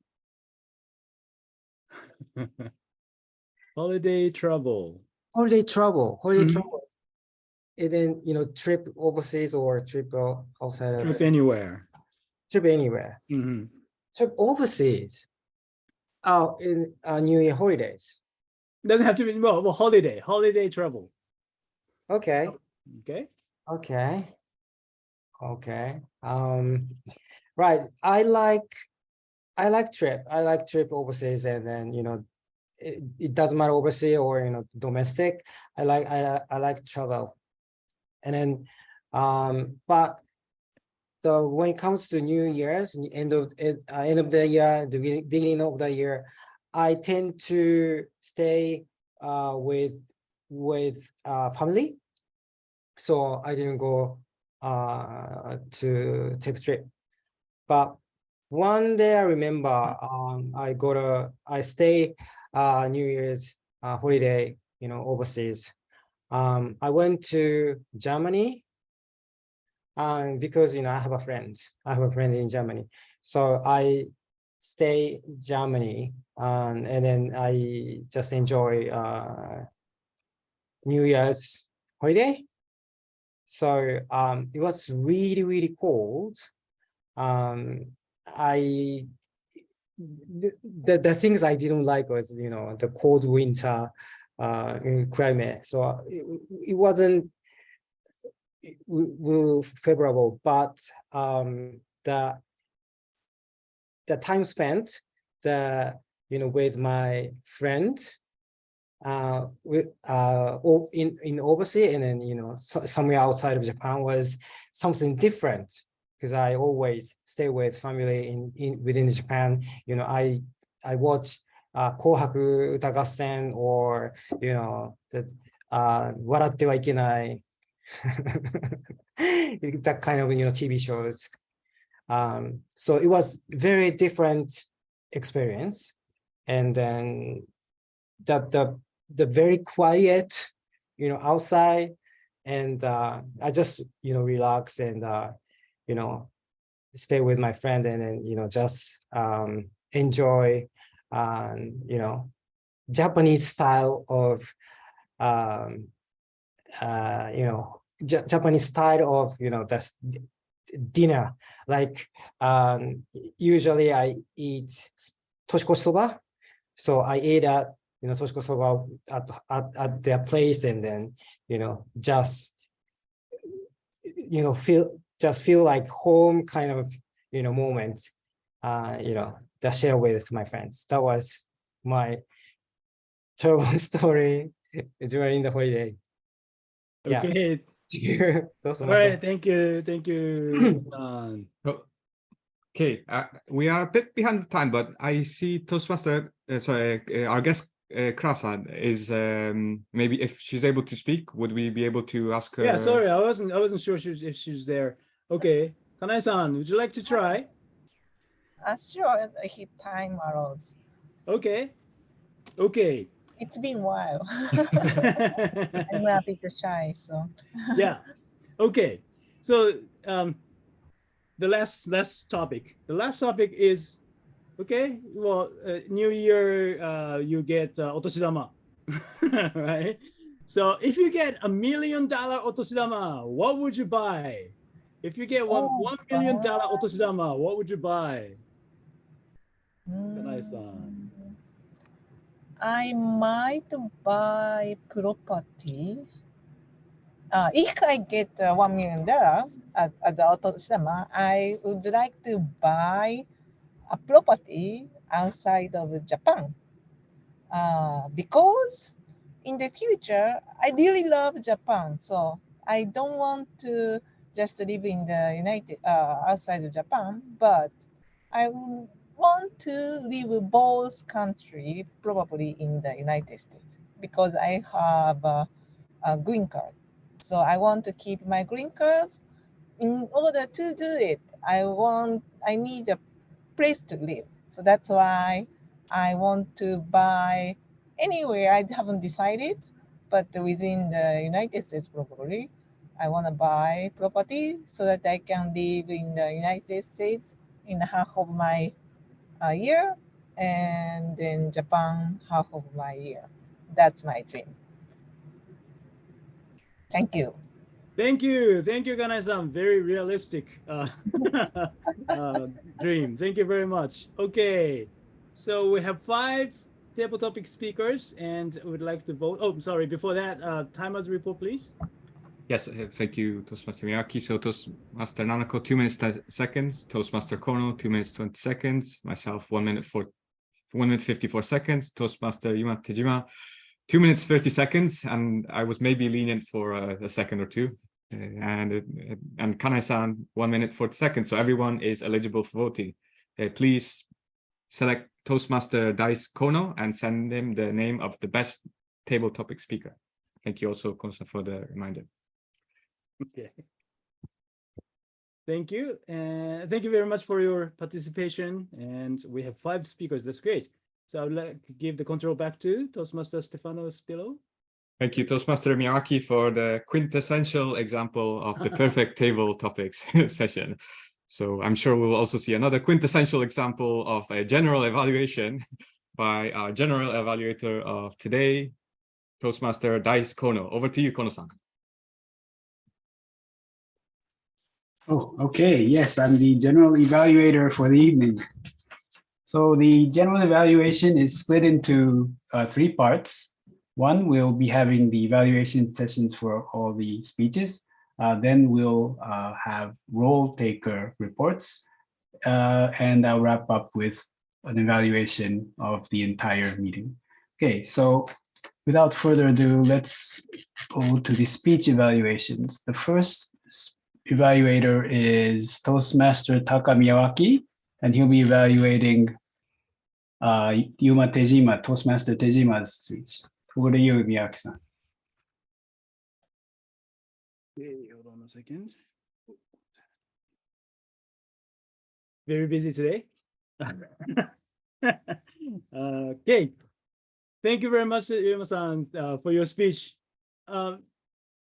Holiday travel. Holiday travel. And then, trip overseas or trip outside of Trip anywhere. Trip anywhere. Trip overseas. Oh, in New Year holidays. Doesn't have to be holiday travel. Okay. Okay. Right. I like trip. I like trip overseas, and then it doesn't matter overseas or domestic. I like travel, and then but when it comes to New Year's, end of the year, the beginning of the year, I tend to stay with family. So I didn't go to take trip. But one day I remember I stay New Year's holiday, overseas. I went to Germany because I have a friend in Germany. So I stay Germany and then I just enjoy New Year's holiday. So it was really, really cold. The things I didn't like was the cold winter climate. So it wasn't favorable, but the time spent with my friend in overseas and then somewhere outside of Japan was something different, because I always stay with family within Japan. I watch 紅白歌合戦 or the 笑ってはいけない that kind of TV shows. So it was very different experience, and then the very quiet outside, and I just relax and stay with my friend, and then just enjoy Japanese style of Japanese style of dinner. Like usually I eat toshikoshi soba. So I ate at toshikoshi soba at their place, and then just feel like home kind of moment. That share with my friends. That was my travel story during the holiday. Yeah. Okay. Those All are my right. Thank you. Okay, we are a bit behind time, but I see Toastmaster, our guest Krasa is maybe if she's able to speak, would we be able to ask her? Yeah, sorry, I wasn't sure if she was there. Okay, Kanai-san, would you like to try? Sure, I hit time arrows. Okay. It's been a while. I'm a bit shy, so. Yeah. Okay. So the last topic. The last topic is okay. Well, New Year, you get otoshidama, right? So if you get $1 million otoshidama, what would you buy? If you get $1 million otoshidama, what would you buy? Kanai-san. I might buy property. If I get $1 million as an otoshidama, I would like to buy a property outside of Japan. Because in the future, I really love Japan. So I don't want to just live in the outside of Japan, but I want to live both countries, probably in the United States, because I have a green card. So I want to keep my green card. In order to do it, I need a place to live. So that's why I want to buy anywhere. I haven't decided, but within the United States, probably I want to buy property so that I can live in the United States in half of my year, and in Japan half of my year. That's my dream. Thank you. Thank you, Kanai-san. Very realistic dream. Thank you very much. Okay, so we have 5 table topic speakers, and we'd like to vote. Oh, sorry. Before that, timer's report, please. Yes, thank you, Toastmaster Miyaki. So Toastmaster Nanako, 2 minutes 30 seconds. Toastmaster Kono, 2 minutes 20 seconds. Myself, 1 minute 54 seconds. Toastmaster Yuma Tejima, 2 minutes 30 seconds, and I was maybe lenient for a second or two. And Kanai-san, 1 minute 40 seconds. So everyone is eligible for voting. Please select Toastmaster Dice Kono and send him the name of the best table topic speaker. Thank you also, Kono-san, for the reminder. Okay. Thank you. And thank you very much for your participation. And we have 5 speakers. That's great. So I would like to give the control back to Toastmaster Stefano Spillo. Thank you, Toastmaster Miyaki, for the quintessential example of the perfect table topics session. So I'm sure we will also see another quintessential example of a general evaluation by our general evaluator of today, Toastmaster Dice Kono. Over to you, Kono-san. Oh, okay. Yes, I'm the general evaluator for the evening. So the general evaluation is split into 3 parts. One, we'll be having the evaluation sessions for all the speeches. Then we'll have role taker reports. And I'll wrap up with an evaluation of the entire meeting. Okay, so without further ado, let's go to the speech evaluations. The first evaluator is Toastmaster Taka Miyawaki, and he'll be evaluating Yuma Tejima, Toastmaster Tejima's speech. Over to you, Miyawaki-san. Okay, hold on a second. Very busy today. Okay. Thank you very much, Yuma-san, for your speech.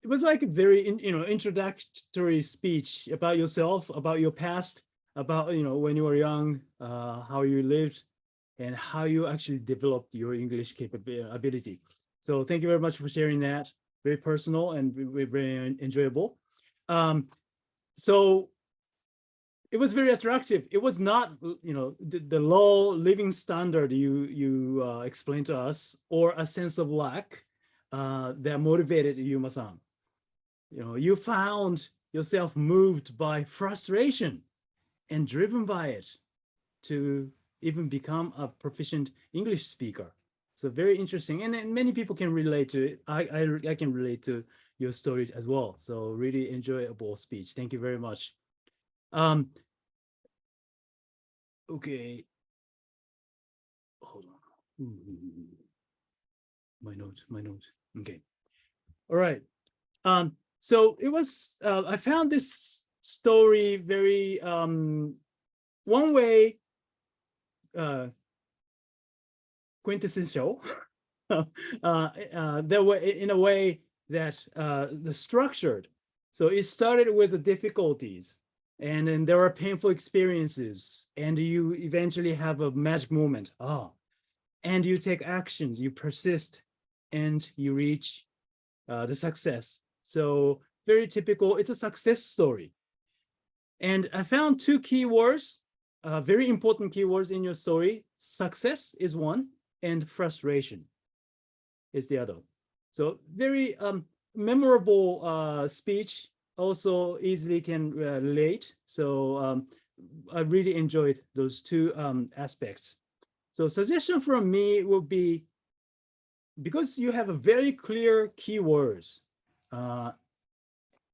It was like a very introductory speech about yourself, about your past, about when you were young, how you lived, and how you actually developed your English ability. So thank you very much for sharing that. Very personal and very enjoyable. So it was very attractive. It was not, the low living standard you explained to us, or a sense of lack that motivated Yuma-san. You found yourself moved by frustration and driven by it to even become a proficient English speaker. So very interesting, and many people can relate to it. I can relate to your story as well. So really enjoyable speech. Thank you very much. Okay. Hold on. My note. Okay. All right. So it was, I found this story very, one way, quintessential, there were in a way that the structured. So it started with the difficulties, and then there are painful experiences, and you eventually have a magic moment. And you take actions, you persist, and you reach the success. So very typical, it's a success story. And I found two keywords, very important keywords in your story. Success is one, and frustration is the other. So very memorable speech, also easily can relate. So I really enjoyed those two aspects. So suggestion from me would be, because you have a very clear keywords,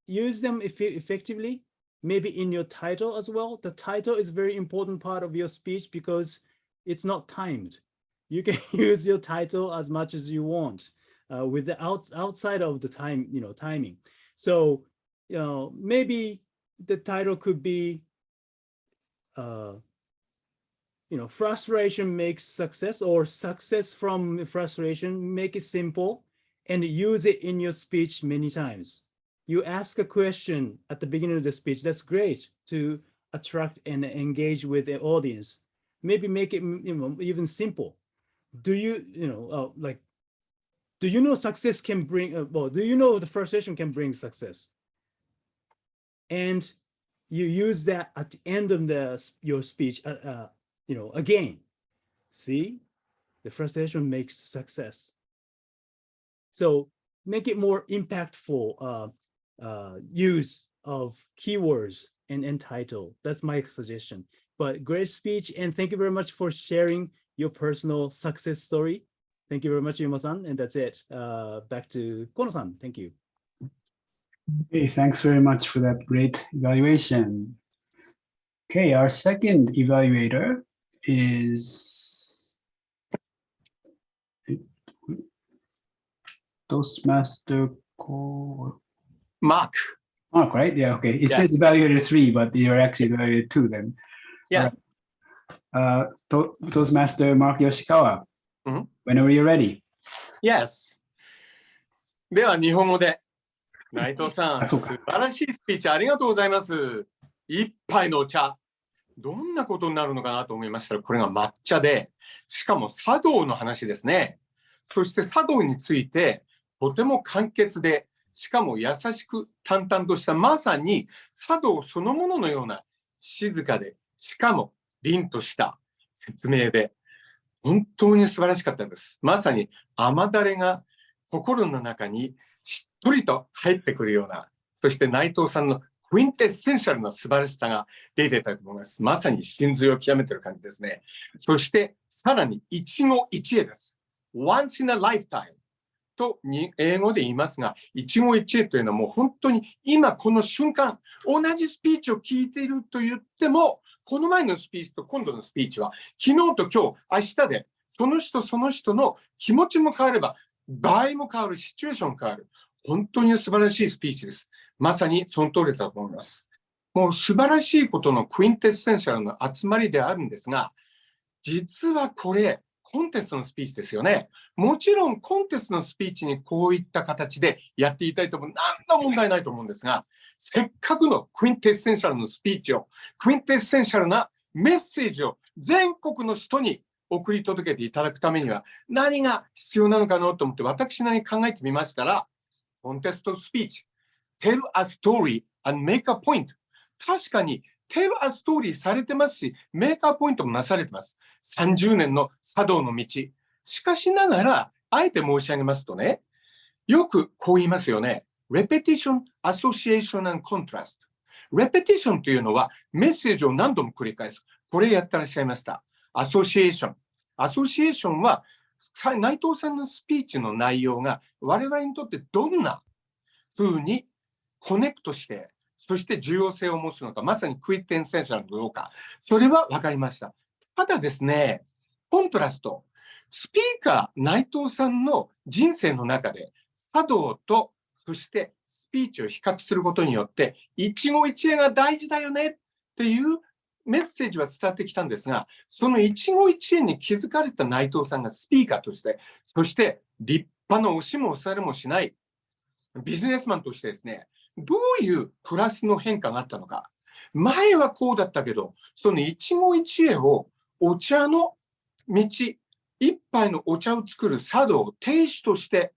use them effectively, maybe in your title as well. The title is a very important part of your speech because it's not timed. You can use your title as much as you want with the outside of the time, timing. So, maybe the title could be, frustration makes success, or success from frustration. Make it simple and use it in your speech many times. You ask a question at the beginning of the speech. That's great to attract and engage with the audience. Maybe make it even simple. Do you know success can bring, do you know the frustration can bring success? And you use that at the end of your speech, again. See, the frustration makes success. So make it more impactful use of keywords and title. That's my suggestion. But great speech, and thank you very much for sharing your personal success story. Thank you very much, Yuma-san, and that's it. Back to Kono-san. Thank you. Okay, thanks very much for that great evaluation. Okay, our second evaluator is Toastmaster Mark. Mark, right? Yeah, okay. It Yes. says evaluator 3, but you're actually evaluator 2 then. Yeah. Toastmaster Mark Yoshikawa, Mhm. whenever you're ready. Yes. では日本語で。内藤さん、素あそうか晴らしいスピーチありがとうございます。一杯のお茶。どんなことになるのかなと思いましたら、これが抹茶で、しかも茶道の話ですね。そして茶道について、とても簡潔で、しかも優しく淡々とした、まさに茶道そのもののような静かで、しかも凛とした説明で、本当に素晴らしかったです。まさに甘だれが心の中にしっとりと入ってくるような、そして内藤さんのクインテッセンシャルな素晴らしさが出てたと思います。まさに真髄を極めている感じですね。そしてさらに一期一会です。Once in a lifetime と英語で言いますが、一期一会というのはもう本当に今この瞬間、同じスピーチを聞いていると言っても、この前のスピーチと今度のスピーチは、昨日と今日、明日で、その人その人の気持ちも変われば、場合も変わる、シチュエーションも変わる。本当に素晴らしいスピーチです。まさにその通りだと思います。もう素晴らしいことのクインテッセンシャルの集まりであるんですが、実はこれ、コンテストのスピーチですよね。もちろんコンテストのスピーチにこういった形でやっていたいとも何の問題ないと思うんですが、せっかくのクインテッセンシャルのスピーチを、クインテッセンシャルなメッセージを全国の人に送り届けていただくためには何が必要なのかなと思って私なりに考えてみましたら、コンテストスピーチ、Tell a story and make a point。確かにテールアストーリーされてますし、メーカーポイントもなされてます。30年の茶道の道。しかしながら、あえて申し上げますとね、よくこう言いますよね。Repetition, Association and Contrast。Repetition というのはメッセージを何度も繰り返す。これやってらっしゃいました。Association。Association は内藤さんのスピーチの内容が我々にとってどんな風にコネクトして、そして重要性を持つのか、まさにクイックエンセンシャルかどうか、それは分かりました。ただですね、コントラスト、スピーカー内藤さんの人生の中で茶道とそしてスピーチを比較することによって一期一会が大事だよねっていうメッセージは伝わってきたんですが、その一期一会に気づかれた内藤さんがスピーカーとして、そして立派な押しも押されもしないビジネスマンとしてですね、どういうプラスの変化があったのか。前はこうだったけど、その一期一会をお茶の道、一杯のお茶を作る茶道を亭主として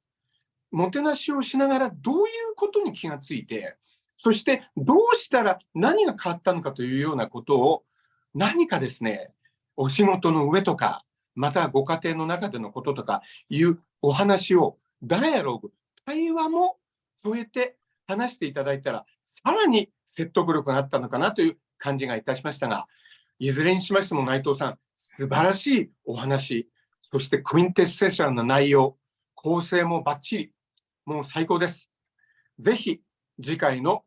もてなしをしながらどういうことに気がついて、そしてどうしたら何が変わったのかというようなことを何かですね、お仕事の上とか、またご家庭の中でのこととかいうお話をダイアログ、対話も添えて話していただいたら、さらに説得力があったのかなという感じがいたしましたが、いずれにしましても内藤さん、素晴らしいお話、そしてクインテッセンシャルな内容、構成もバッチリ、もう最高です。ぜひ次回の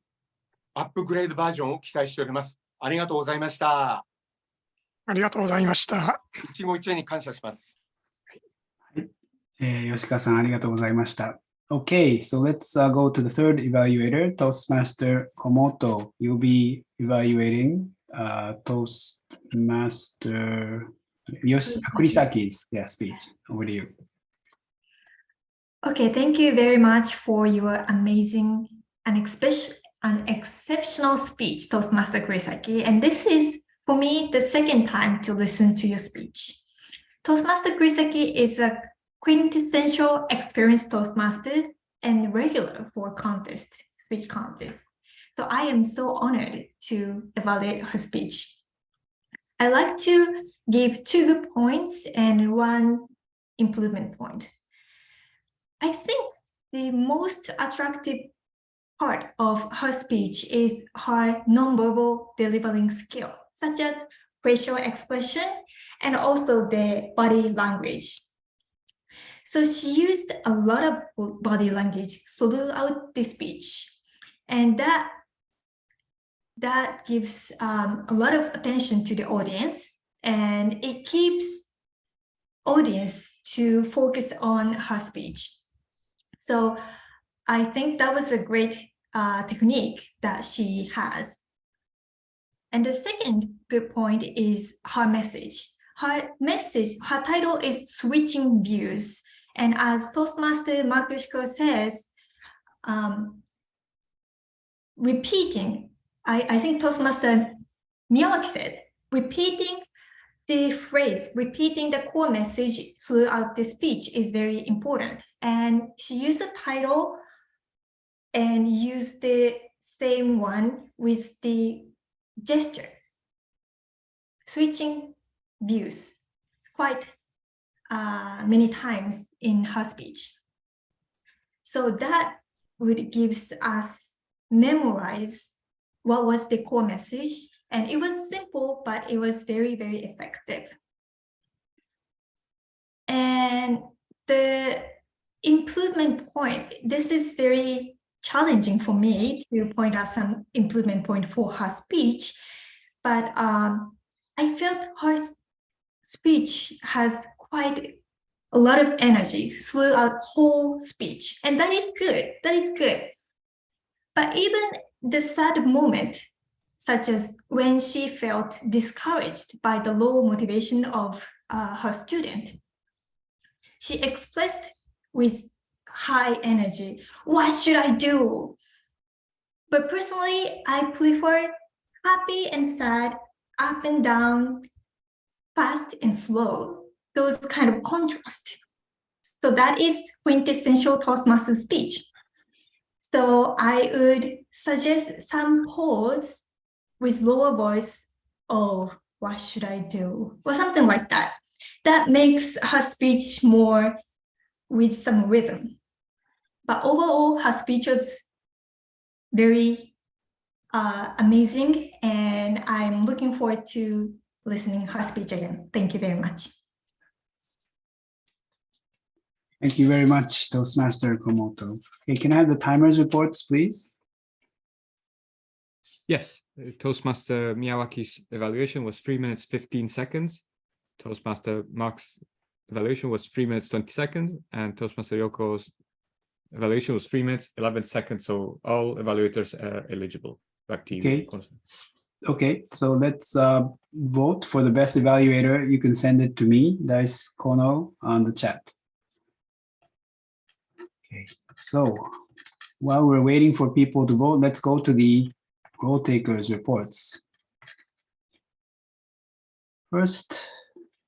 アップグレードバージョンを期待しております。ありがとうございました。ありがとうございました。一期一会に感謝します。吉川さん、ありがとうございました。Okay, so let's go to the third evaluator, Toastmaster Komoto. You'll be evaluating Toastmaster Kurisaki's speech. Over to you. Okay, thank you very much for your amazing and exceptional speech, Toastmaster Kurisaki. And this is, for me, the second time to listen to your speech. Toastmaster Kurisaki is a quintessential experienced Toastmaster and regular for speech contests. So I am so honored to evaluate her speech. I like to give 2 good points and 1 improvement point. I think the most attractive part of her speech is her nonverbal delivering skill, such as facial expression and also the body language. So she used a lot of body language throughout the speech, and that gives a lot of attention to the audience, and it keeps audience to focus on her speech. So I think that was a great technique that she has. And the second good point is her message. Her title is Switching Views. And as Toastmaster Mark Yoshiko says, repeating, I think Toastmaster Miyawaki said, repeating the phrase, repeating the core message throughout the speech is very important. And she used the title and used the same one with the gesture, switching views, quite many times in her speech. So that would give us memorize what was the core message. And it was simple, but it was very, very effective. And the improvement point, this is very challenging for me to point out some improvement point for her speech, but I felt her speech has quite a lot of energy throughout whole speech, and that is good. That is good. But even the sad moment, such as when she felt discouraged by the low motivation of her student, she expressed with high energy, what should I do? But personally, I prefer happy and sad, up and down, fast and slow, those kind of contrast. So that is quintessential Toastmaster speech. So I would suggest some pause with lower voice, oh, what should I do? Or something like that. That makes her speech more with some rhythm. But overall, her speech was very amazing, and I'm looking forward to listening her speech again. Thank you very much. Thank you very much, Toastmaster Komoto. Okay, can I have the timers reports, please? Yes, Toastmaster Miyawaki's evaluation was 3 minutes 15 seconds. Toastmaster Mark's evaluation was 3 minutes 20 seconds, and Toastmaster Yoko's evaluation was 3 minutes 11 seconds. So all evaluators are eligible. Back to you. Okay. Okay, so let's vote for the best evaluator. You can send it to me, Dice Kono, on the chat. Okay, so while we're waiting for people to vote, let's go to the role takers reports. First,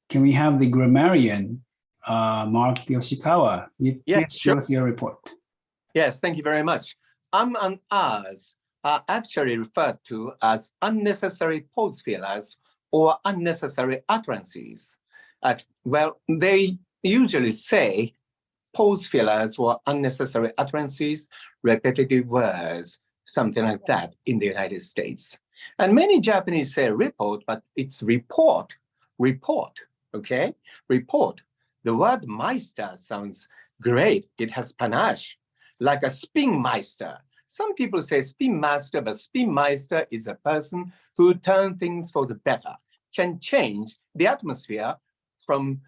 can we have the grammarian, Mark Yoshikawa? Yes, sure. Give us your report. Yes, thank you very much. And as are actually referred to as unnecessary pause fillers or unnecessary utterances. Well, they usually say pause fillers or unnecessary utterances, repetitive words, something like that in the United States. And many Japanese say report, but it's report, okay? Report. The word meister sounds great. It has panache, like a spin meister. Some people say spin master, but spin meister is a person who turns things for the better, can change the atmosphere from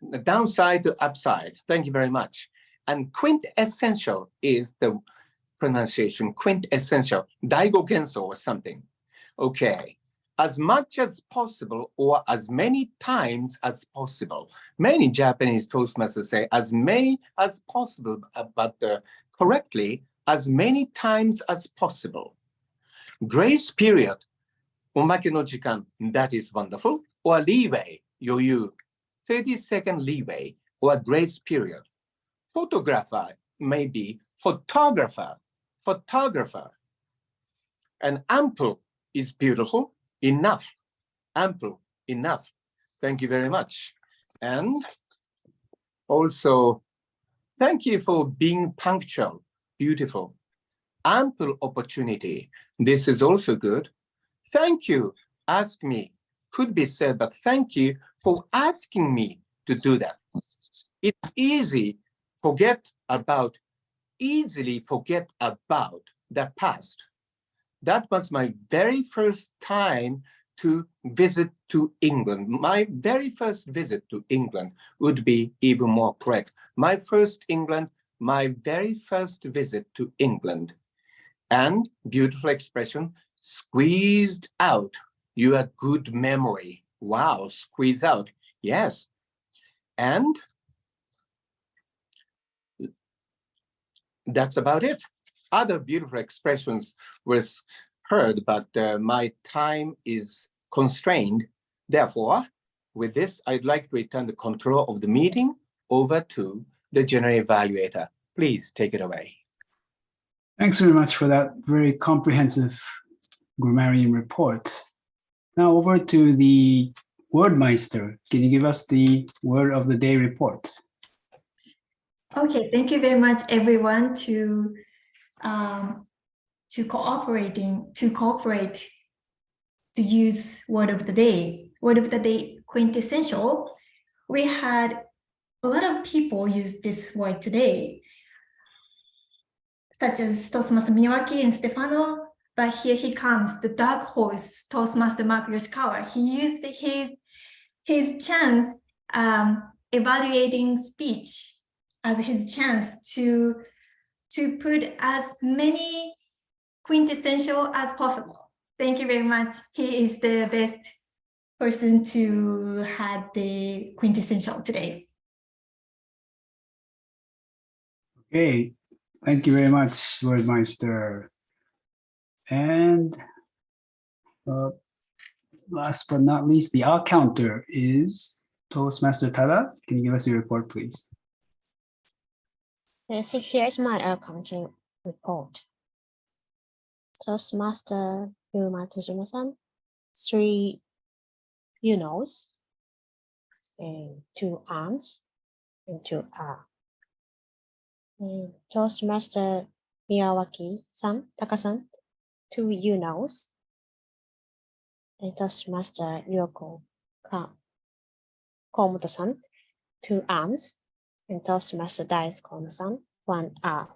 the downside to upside. Thank you very much. And quintessential is the pronunciation, quintessential, daigo genso or something. Okay, as much as possible or as many times as possible. Many Japanese Toastmasters say as many as possible, but correctly, as many times as possible. Grace period, omake no jikan, that is wonderful. Or leeway, yoyu, 30-second leeway, or grace period. Photographer, maybe photographer. And ample is beautiful, enough, ample, enough. Thank you very much. And also, thank you for being punctual. Beautiful. Ample opportunity. This is also good. Thank you. Ask me. Could be said, but thank you for asking me to do that. It's easily forget about the past. That was my very first time to visit to England. My very first visit to England would be even more correct. My very first visit to England. And beautiful expression, squeezed out your good memory. Wow, squeeze out. Yes. And that's about it. Other beautiful expressions was heard, but my time is constrained. Therefore, with this, I'd like to return the control of the meeting over to the general evaluator. Please take it away. Thanks very much for that very comprehensive grammarian report. Now over to the Wordmeister. Can you give us the word of the day report? Okay, thank you very much, everyone, to cooperate to use word of the day. Word of the day, quintessential. We had a lot of people use this word today, such as Toastmaster Miyawaki and Stefano. But here he comes, the dark horse, Toastmaster Mark Yoshikawa. He used his chance evaluating speech as his chance to put as many quintessential as possible. Thank you very much. He is the best person to have the quintessential today. Okay, thank you very much, Wordmeister. And last but not least, the R counter is Toastmaster Tada. Can you give us your report, please? Yes, here's my counting report. Toastmaster Yuma Tejuma-san, 3 you-knows, and 2 arms, and 2 are. And Toastmaster Miyawaki-san, Taka-san, 2 you-knows, and Toastmaster Ryoko Komoto-san, 2 arms, and Toastmaster Daisuke Kono-san, 1 R.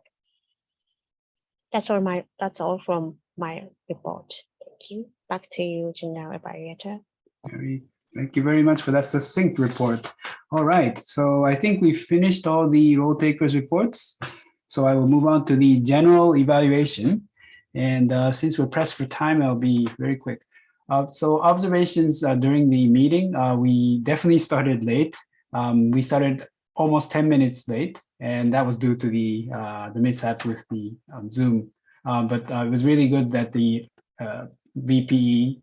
That's all from my report. Thank you. Back to you, General Evaluator. Thank you very much for that succinct report. All right, so I think we've finished all the role takers reports. So I will move on to the general evaluation. And since we're pressed for time, I'll be very quick. So observations during the meeting, we definitely started late. We started almost 10 minutes late, and that was due to the mishap with the Zoom. But it was really good that the VPE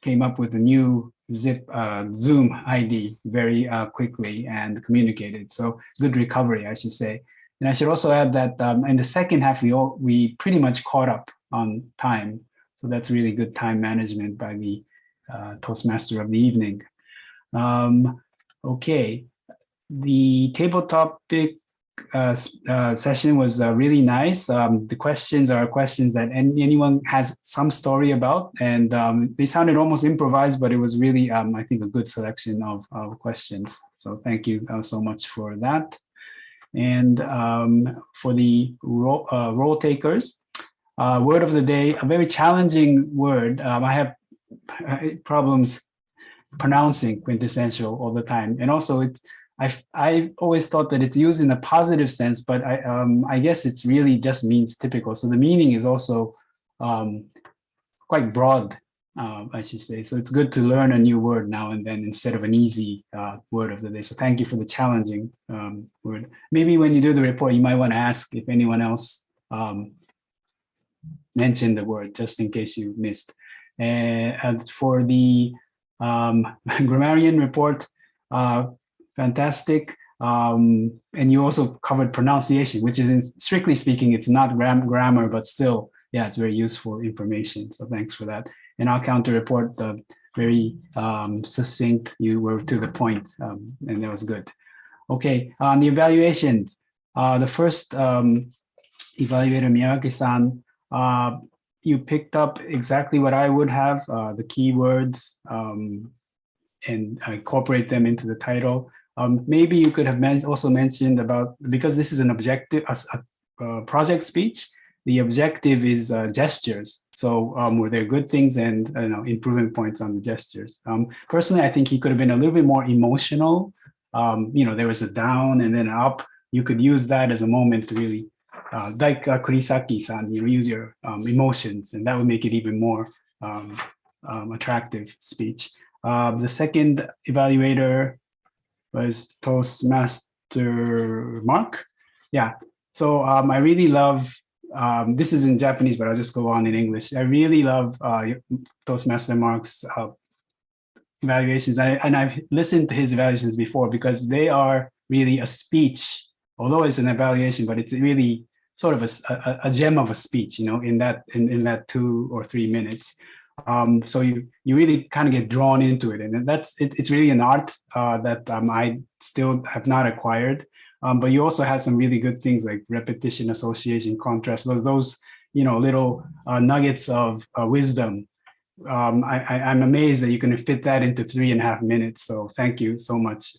came up with a new Zoom ID very quickly and communicated. So good recovery, I should say. And I should also add that in the second half, we pretty much caught up on time. So that's really good time management by the Toastmaster of the evening. Okay, the table topic session was really nice. The questions are questions that anyone has some story about, and they sounded almost improvised, but it was really, I think, a good selection of questions. So thank you so much for that. And for the role takers, word of the day, a very challenging word. I have problems pronouncing quintessential all the time, and also I always thought that it's used in a positive sense, but I guess it's really just means typical. So the meaning is also quite broad, I should say. So it's good to learn a new word now and then instead of an easy word of the day. So thank you for the challenging word. Maybe when you do the report, you might want to ask if anyone else mentioned the word, just in case you missed. And for the grammarian report, fantastic. And you also covered pronunciation, which is, strictly speaking, it's not grammar, but still, yeah, it's very useful information. So thanks for that. And our counter report, very succinct. You were to the point, and that was good. Okay, on the evaluations, the first evaluator, Miyake-san, you picked up exactly what I would have, the keywords, and incorporate them into the title. Maybe you could have also mentioned about, because this is an objective, a project speech, the objective is gestures. So were there good things and improvement points on the gestures? Personally, I think he could have been a little bit more emotional. There was a down and then up. You could use that as a moment to really, like Kurisaki-san, use your emotions, and that would make it even more attractive speech. The second evaluator was Toastmaster Mark. Yeah, so I really love, this is in Japanese, but I'll just go on in English. I really love Toastmaster Mark's evaluations. And I've listened to his evaluations before because they are really a speech, although it's an evaluation, but it's really sort of a gem of a speech, in that 2 or 3 minutes. So you really kind of get drawn into it, and it's really an art that I still have not acquired. But you also had some really good things like repetition, association, contrast. Those little nuggets of wisdom. I'm amazed that you can fit that into 3.5 minutes. So thank you so much.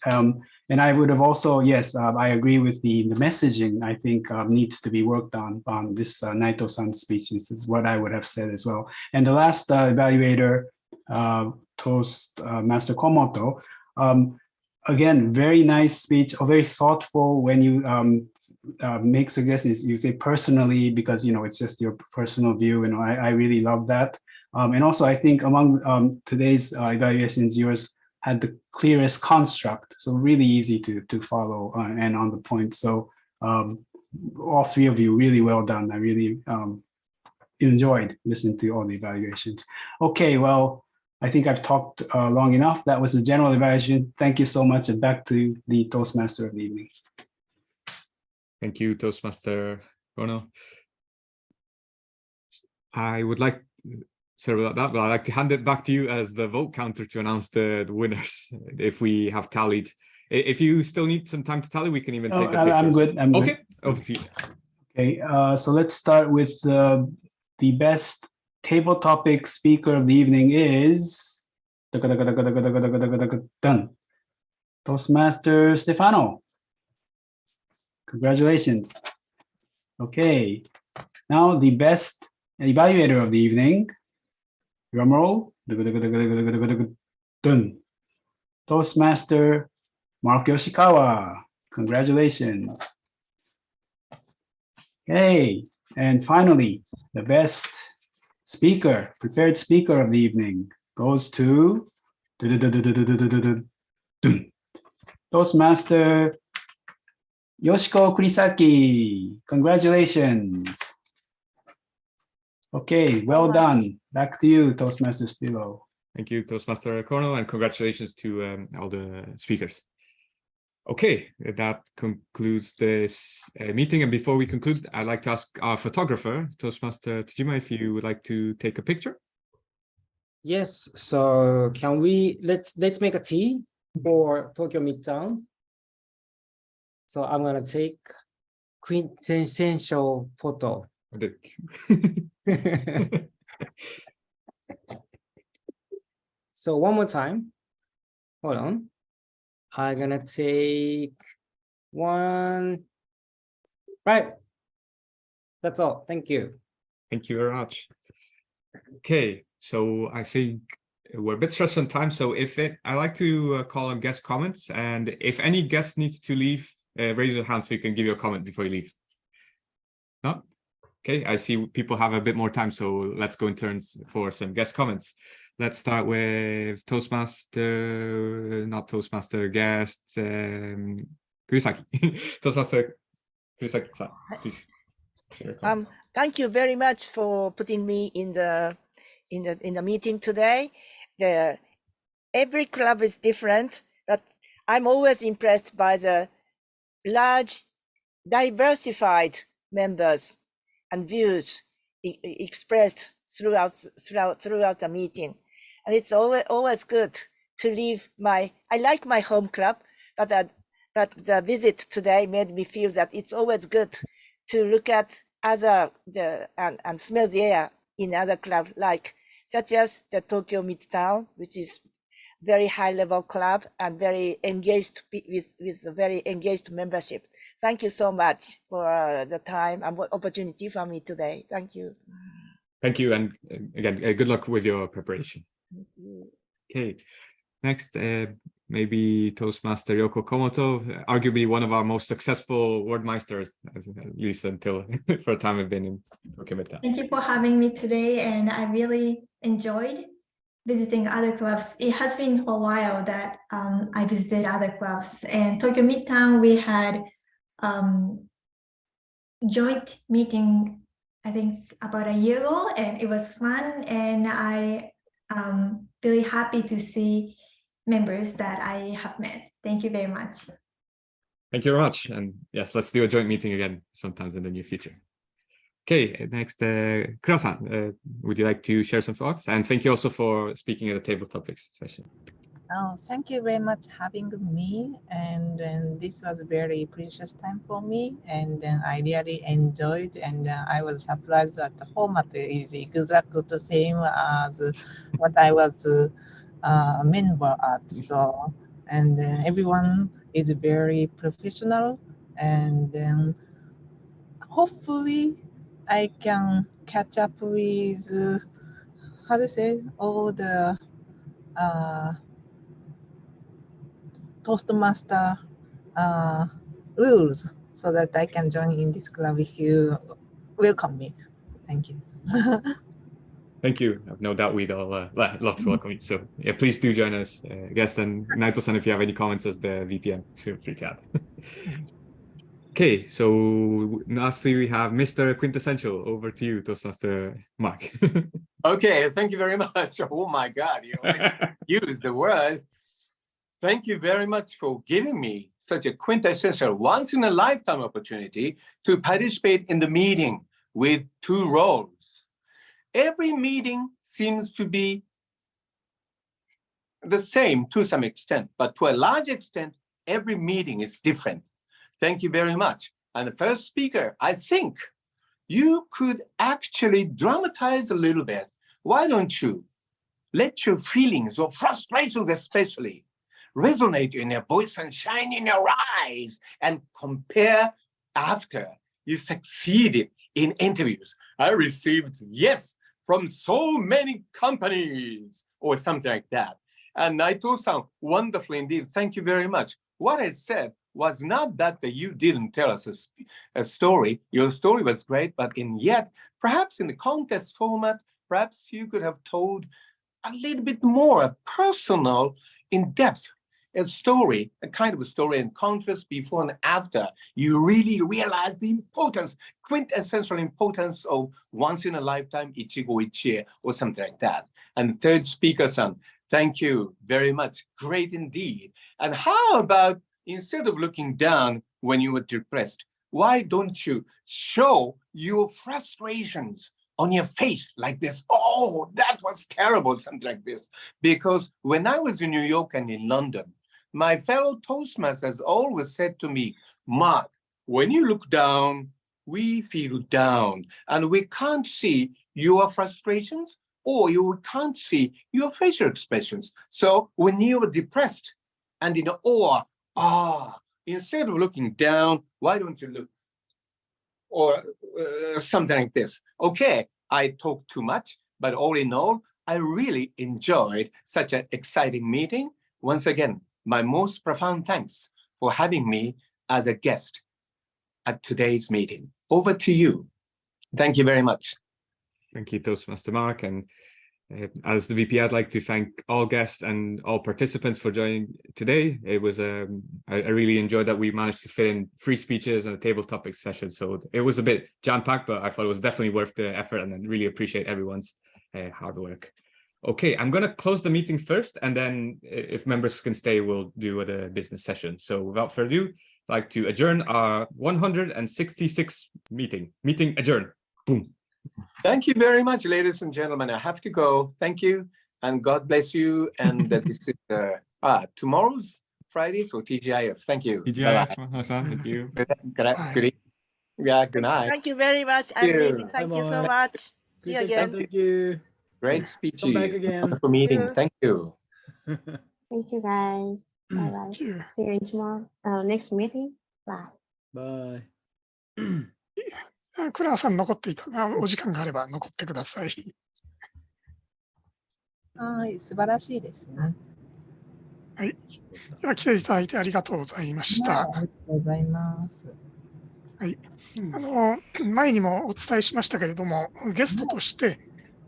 And I would have also, yes, I agree with the messaging. I think needs to be worked on this Naito-san speech. This is what I would have said as well. And the last evaluator, Toastmaster Komoto, again, very nice speech, or very thoughtful. When you make suggestions, you say personally, because it's just your personal view. I really love that. And also, I think among today's evaluations, yours had the clearest construct, so really easy to follow and on the point. So all 3 of you, really well done. I really enjoyed listening to all the evaluations. Okay, well, I think I've talked long enough. That was the general evaluation. Thank you so much, and back to the Toastmaster of the evening. Thank you, Toastmaster Kono. I would like sorry about that, but I'd like to hand it back to you as the vote counter to announce the winners if we have tallied. If you still need some time to tally, we can even take the pictures. I'm good. I'm good. Okay, over to you. Okay, so let's start with the best table topic speaker of the evening is Toastmaster Stefano. Congratulations. Okay, now the best evaluator of the evening, drum roll, Toastmaster Mark Yoshikawa. Congratulations. Okay, and finally, the best speaker, prepared speaker of the evening goes to Toastmaster Yoshiko Kurisaki. Congratulations. Okay, well done. Back to you, Toastmaster Spiro. Thank you, Toastmaster Kono, and congratulations to all the speakers. Okay, that concludes this meeting. And before we conclude, I'd like to ask our photographer, Toastmaster Tajima, if you would like to take a picture. Yes, so can we, let's make a tea for Tokyomidtown. So I'm gonna take quintessential photo. So one more time, hold on. I'm gonna take one, right. That's all, thank you. Thank you very much. Okay, so I think we're a bit stressed on time. So I like to call on guest comments, and if any guest needs to leave, raise your hand so you can give your comment before you leave. No? Okay, I see people have a bit more time, so let's go in turns for some guest comments. Let's start with Toastmaster, not Toastmaster, guest, Kurisaki. Toastmaster Kurisaki, please. Thank you very much for putting me in the meeting today. Every club is different, but I'm always impressed by the large, diversified members and views expressed throughout the meeting. And it's always good to leave I like my home club, but the visit today made me feel that it's always good to look at and smell the air in other clubs, such as the Tokyomidtown, which is very high level club and very engaged with a very engaged membership. Thank you so much for the time and opportunity for me today. Thank you. Thank you, and again, good luck with your preparation. Thank you. Okay, next, maybe Toastmaster Yoko Komoto, arguably one of our most successful wordmeisters, at least until for a time I've been in Tokyomidtown. Thank you for having me today, and I really enjoyed visiting other clubs. It has been for a while that I visited other clubs, and Tokyomidtown, we had joint meeting, I think about a year ago, and it was fun, and I am really happy to see members that I have met. Thank you very much. Thank you very much, and yes, let's do a joint meeting again sometimes in the near future. Okay, next, Kura-san, would you like to share some thoughts? And thank you also for speaking at the table topics session. Oh, thank you very much having me, and this was a very precious time for me, and I really enjoyed, and I was surprised that the format is exactly the same as what I was a member at. So, and everyone is very professional, and hopefully I can catch up with how to say all the Toastmaster rules so that I can join in this club if you welcome me. Thank you. Thank you. I've no doubt we'd all love to welcome you. So yeah, please do join us, guest, and Naito-san, if you have any comments as the VPN, feel free to add. Okay, so lastly we have Mr. Quintessential. Over to you, Toastmaster Mark. Okay, thank you very much. Oh my God, you used the word. Thank you very much for giving me such a quintessential once-in-a-lifetime opportunity to participate in the meeting with two roles. every meeting seems to be the same to some extent, but to a large extent, every meeting is different. Thank you very much. And the first speaker, I think you could actually dramatize a little bit. Why don't you let your feelings or frustrations especially resonate in your voice and shine in your eyes and compare after you succeeded in interviews. I received yes from so many companies or something like that. And Naito-san, wonderful indeed. Thank you very much. What I said was not that you didn't tell us a story. Your story was great, but yet, perhaps in the contest format, perhaps you could have told a little bit more, a personal, in-depth story, a kind of a story and contrast before and after. You really realize the importance, quintessential importance of once in a lifetime, ichigo ichie, or something like that. And third speaker-san, thank you very much. Great indeed. And how about instead of looking down when you were depressed, why don't you show your frustrations on your face like this? Oh, that was terrible, something like this. Because when I was in New York and in London, my fellow Toastmasters always said to me, Mark, when you look down, we feel down and we can't see your frustrations or you can't see your facial expressions. So when you were depressed and in awe, instead of looking down, why don't you look or something like this? Okay, I talk too much, but all in all, I really enjoyed such an exciting meeting. Once again, my most profound thanks for having me as a guest at today's meeting. Over to you. Thank you very much. Thank you, Toastmaster Mark. And as the VP, I'd like to thank all guests and all participants for joining today. It was I really enjoyed that we managed to fit in 3 speeches and a table topic session. So it was a bit jam-packed, but I thought it was definitely worth the effort and I really appreciate everyone's hard work. Okay, I'm going to close the meeting first, and then if members can stay, we'll do the business session. So without further ado, I'd like to adjourn our 166th meeting. Meeting adjourned. Boom. Thank you very much, ladies and gentlemen. I have to go. Thank you, and God bless you. And this is tomorrow's Friday, so TGIF. Thank you. TGIF, thank you. Good night. Thank you very much, Andy. Thank you so much. See you again. Thank you. Great speeches. Come back again. For meeting. Thank you. Thank you, guys. Bye bye. See you in tomorrow. Next meeting. Bye. Bye. クラさん残っていたお時間があれば残ってください。はい、素晴らしいですね。はい。では来ていただいてありがとうございました。ありがとうございます。はい。前にもお伝えしましたけれども、ゲストとして